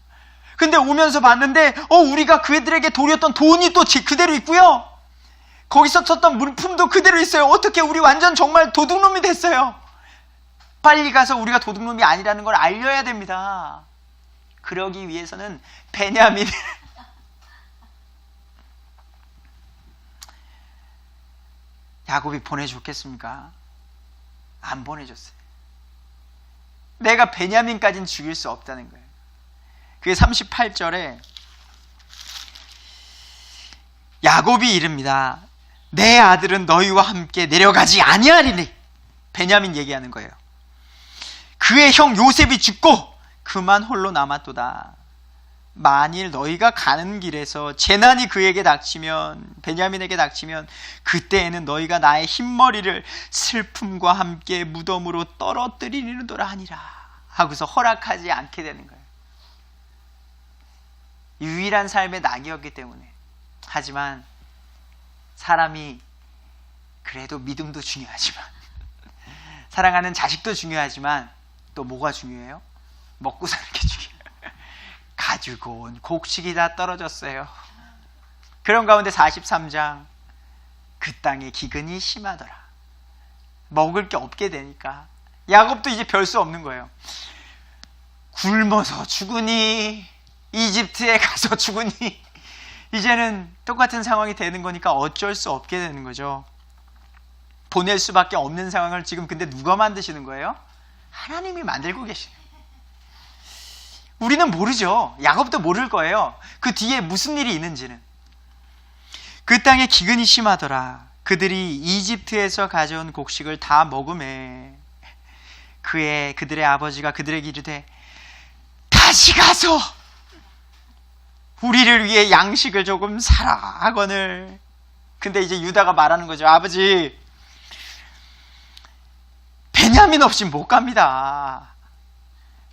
근데 오면서 봤는데 우리가 그들에게 돌렸던 돈이 또 그대로 있고요 거기서 썼던 물품도 그대로 있어요. 어떻게 우리 완전 정말 도둑놈이 됐어요. 빨리 가서 우리가 도둑놈이 아니라는 걸 알려야 됩니다. 그러기 위해서는 베냐민을 야곱이 보내줬겠습니까? 안 보내줬어요. 내가 베냐민까지는 죽일 수 없다는 거예요. 그게 38절에 야곱이 이릅니다. 내 아들은 너희와 함께 내려가지 아니하리니. 베냐민 얘기하는 거예요. 그의 형 요셉이 죽고 그만 홀로 남았도다. 만일 너희가 가는 길에서 재난이 그에게 닥치면, 베냐민에게 닥치면, 그때에는 너희가 나의 흰머리를 슬픔과 함께 무덤으로 떨어뜨리리로라 하니라 하고서 허락하지 않게 되는 거예요. 유일한 삶의 낙이었기 때문에. 하지만 사람이 그래도 믿음도 중요하지만, 사랑하는 자식도 중요하지만, 또 뭐가 중요해요? 먹고 사는 게 중요해요. 가지고 온 곡식이 다 떨어졌어요. 그런 가운데 43장, 그 땅에 기근이 심하더라. 먹을 게 없게 되니까 야곱도 이제 별 수 없는 거예요. 굶어서 죽으니, 이집트에 가서 죽으니, 이제는 똑같은 상황이 되는 거니까 어쩔 수 없게 되는 거죠. 보낼 수밖에 없는 상황을 지금 근데 누가 만드시는 거예요? 하나님이 만들고 계시는 거예요. 우리는 모르죠. 야곱도 모를 거예요. 그 뒤에 무슨 일이 있는지는. 그 땅에 기근이 심하더라. 그들이 이집트에서 가져온 곡식을 다 먹음에 그들의 아버지가 그들에게 이르되 다시 가서 우리를 위해 양식을 조금 사라 하거늘. 근데 이제 유다가 말하는 거죠. 아버지, 베냐민 없이 못 갑니다.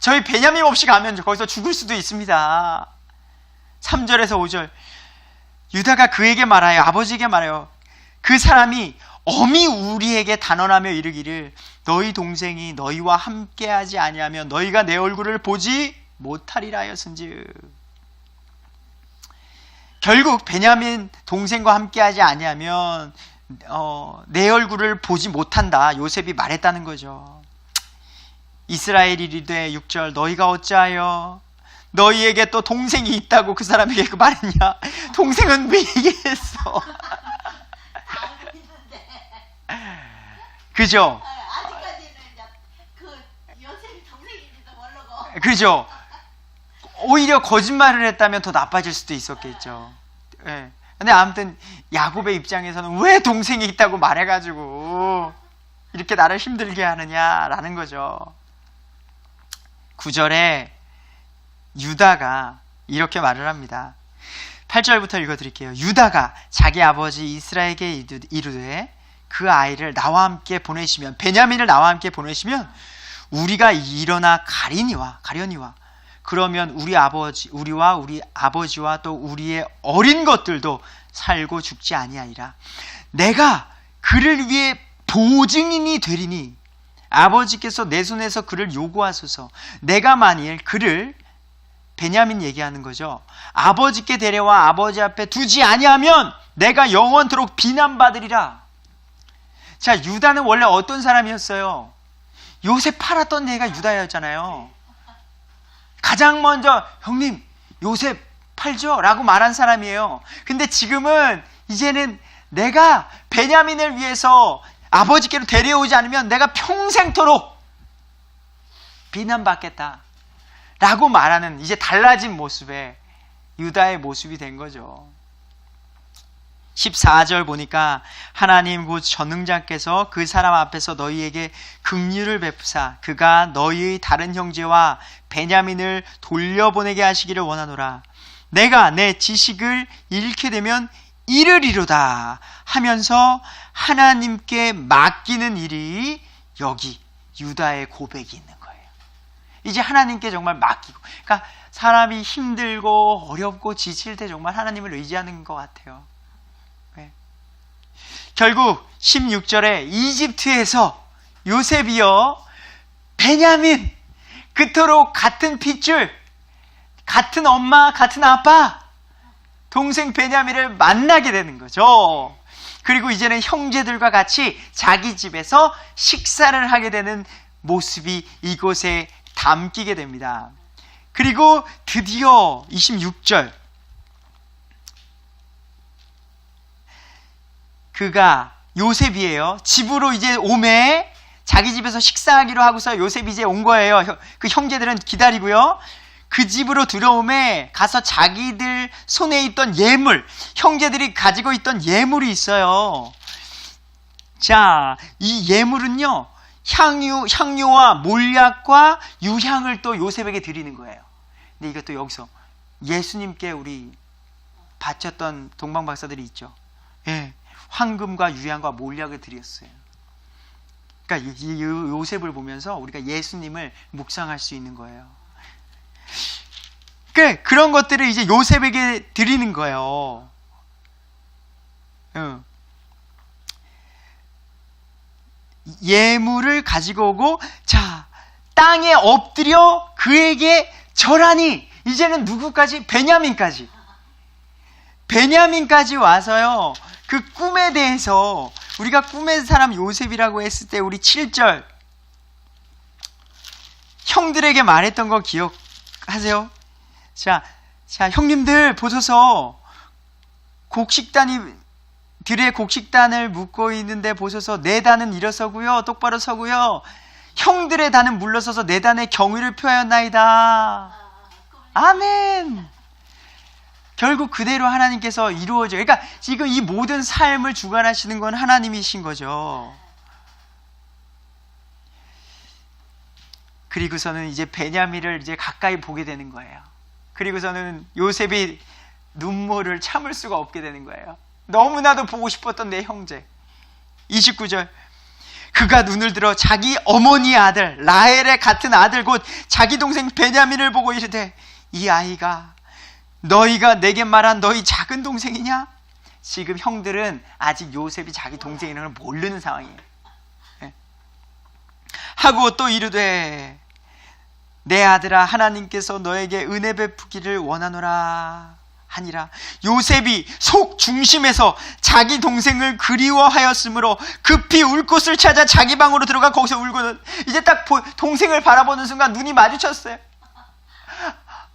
저희 베냐민 없이 가면 거기서 죽을 수도 있습니다. 3절에서 5절, 유다가 그에게 말하여, 아버지에게 말하여, 그 사람이 엄히 우리에게 단언하며 이르기를 너희 동생이 너희와 함께하지 아니하면 너희가 내 얼굴을 보지 못하리라 하였은즉. 결국 베냐민 동생과 함께하지 아니하면 내 얼굴을 보지 못한다, 요셉이 말했다는 거죠. 이스라엘이 이르되 6절, 너희가 어찌하여 너희에게 또 동생이 있다고 그 사람에게 말했냐? 동생은 왜 얘기했어? 그죠? 아직까지는 그 요셉이 동생인지도 모르고. 그죠? 오히려 거짓말을 했다면 더 나빠질 수도 있었겠죠. 예. 근데 아무튼 야곱의 입장에서는 왜 동생이 있다고 말해가지고 이렇게 나를 힘들게 하느냐라는 거죠. 9절에 유다가 이렇게 말을 합니다. 8절부터 읽어드릴게요. 유다가 자기 아버지 이스라엘에게 이르되 그 아이를 나와 함께 보내시면, 베냐민을 나와 함께 보내시면 우리가 일어나 가려니와 그러면 우리와 우리 아버지와 또 우리의 어린 것들도 살고 죽지 아니하리라. 내가 그를 위해 보증인이 되리니 아버지께서 내 손에서 그를 요구하소서. 내가 만일 그를, 베냐민 얘기하는 거죠, 아버지께 데려와 아버지 앞에 두지 아니하면 내가 영원토록 비난받으리라. 자, 유다는 원래 어떤 사람이었어요? 요셉 팔았던 애가 유다였잖아요. 가장 먼저 형님 요셉 팔죠? 라고 말한 사람이에요. 근데 지금은 이제는 내가 베냐민을 위해서 아버지께로 데려오지 않으면 내가 평생토록 비난받겠다 라고 말하는, 이제 달라진 모습의 유다의 모습이 된 거죠. 14절 보니까 하나님 곧 전능자께서 그 사람 앞에서 너희에게 긍휼을 베푸사 그가 너희의 다른 형제와 베냐민을 돌려보내게 하시기를 원하노라. 내가 내 지식을 잃게 되면 이르리로다 하면서 하나님께 맡기는 일이 여기 유다의 고백이 있는 거예요. 이제 하나님께 정말 맡기고, 그러니까 사람이 힘들고 어렵고 지칠 때 정말 하나님을 의지하는 것 같아요. 네. 결국 16절에 이집트에서 요셉이요 베냐민, 그토록 같은 핏줄, 같은 엄마, 같은 아빠, 동생 베냐민을 만나게 되는 거죠. 그리고 이제는 형제들과 같이 자기 집에서 식사를 하게 되는 모습이 이곳에 담기게 됩니다. 그리고 드디어 26절, 그가 요셉이에요. 집으로 이제 오매 자기 집에서 식사하기로 하고서 요셉이 이제 온 거예요. 그 형제들은 기다리고요. 그 집으로 들어오매 가서 자기들 손에 있던 예물, 형제들이 가지고 있던 예물이 있어요. 자, 이 예물은요, 향유와 몰약과 유향을 또 요셉에게 드리는 거예요. 근데 이것도 여기서 예수님께 우리 바쳤던 동방박사들이 있죠. 예, 황금과 유향과 몰약을 드렸어요. 그러니까 이 요셉을 보면서 우리가 예수님을 묵상할 수 있는 거예요. 그런 것들을 이제 요셉에게 드리는 거예요. 예물을 가지고 오고, 자, 땅에 엎드려 그에게 절하니, 이제는 누구까지? 베냐민까지 와서요, 그 꿈에 대해서, 우리가 꿈의 사람 요셉이라고 했을 때 우리 7절 형들에게 말했던 거 기억하세요? 자, 형님들 보소서, 들의 곡식단을 묶고 있는데 보소서, 내 단은 일어서고요, 똑바로 서고요, 형들의 단은 물러서서 내 단의 경의를 표하였나이다. 아멘. 결국 그대로 하나님께서 이루어져요. 그러니까 지금 이 모든 삶을 주관하시는 건 하나님이신 거죠. 그리고서는 이제 베냐민을 이제 가까이 보게 되는 거예요. 그리고서는 요셉이 눈물을 참을 수가 없게 되는 거예요. 너무나도 보고 싶었던 내 형제. 29절. 그가 눈을 들어 자기 어머니의 아들 라헬의 같은 아들 곧 자기 동생 베냐민을 보고 이르되, 이 아이가 너희가 내게 말한 너희 작은 동생이냐? 지금 형들은 아직 요셉이 자기 동생이라는 걸 모르는 상황이에요. 하고 또 이르되, 내 아들아, 하나님께서 너에게 은혜 베푸기를 원하노라 하니라. 요셉이 속 중심에서 자기 동생을 그리워하였으므로 급히 울 곳을 찾아 자기 방으로 들어가 거기서 울고는, 이제 딱 동생을 바라보는 순간 눈이 마주쳤어요.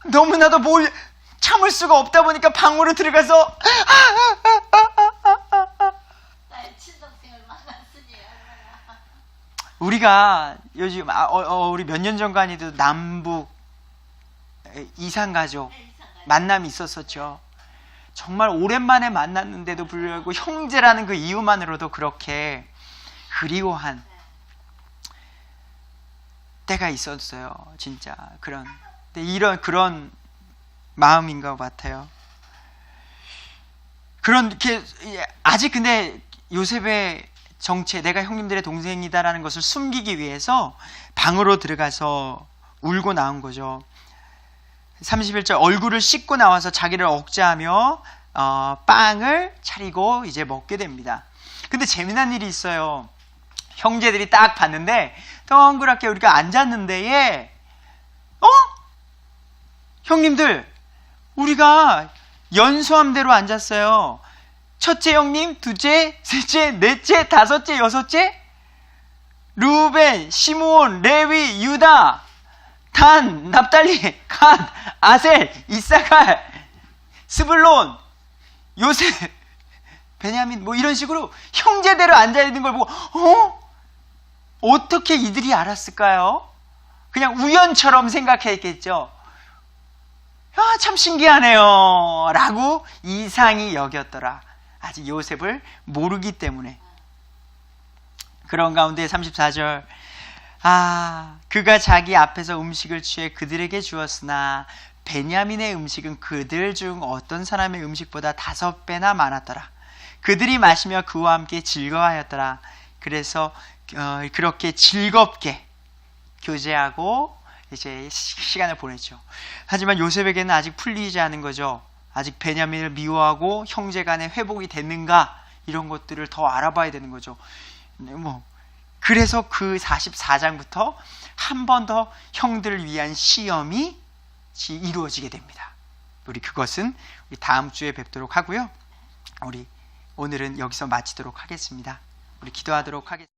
너무나도 참을 수가 없다 보니까 방으로 들어가서 나의 친동생을 만났으니 얼마나. 우리가 요즘 우리 몇 년 전까지도 남북 이산가족 만남이 있었었죠. 정말 오랜만에 만났는데도 불구하고 형제라는 그 이유만으로도 그렇게 그리워한 때가 있었어요. 진짜 그런 마음인 것 같아요. 그렇게 아직 근데 요셉의 정체, 내가 형님들의 동생이다라는 것을 숨기기 위해서 방으로 들어가서 울고 나온 거죠. 31절, 얼굴을 씻고 나와서 자기를 억제하며 빵을 차리고 이제 먹게 됩니다. 근데 재미난 일이 있어요. 형제들이 딱 봤는데 동그랗게 우리가 앉았는데 형님들, 우리가 연수함대로 앉았어요. 첫째 형님, 둘째, 셋째, 넷째, 다섯째, 여섯째, 루벤, 시므온, 레위, 유다, 단, 납달리, 간, 아셀, 이사갈, 스불론, 요셉, 베냐민, 뭐 이런 식으로 형제대로 앉아있는 걸 보고 어떻게 이들이 알았을까요? 그냥 우연처럼 생각했겠죠. 참 신기하네요 라고 이상히 여겼더라. 아직 요셉을 모르기 때문에. 그런 가운데 34절, 그가 자기 앞에서 음식을 취해 그들에게 주었으나 베냐민의 음식은 그들 중 어떤 사람의 음식보다 5배나 많았더라. 그들이 마시며 그와 함께 즐거워하였더라. 그래서 그렇게 즐겁게 교제하고 이제 시간을 보냈죠. 하지만 요셉에게는 아직 풀리지 않은 거죠. 아직 베냐민을 미워하고 형제 간의 회복이 됐는가, 이런 것들을 더 알아봐야 되는 거죠. 그래서 그 44장부터 한 번 더 형들을 위한 시험이 이루어지게 됩니다. 우리 그것은 우리 다음 주에 뵙도록 하고요. 우리 오늘은 여기서 마치도록 하겠습니다. 우리 기도하도록 하겠습니다.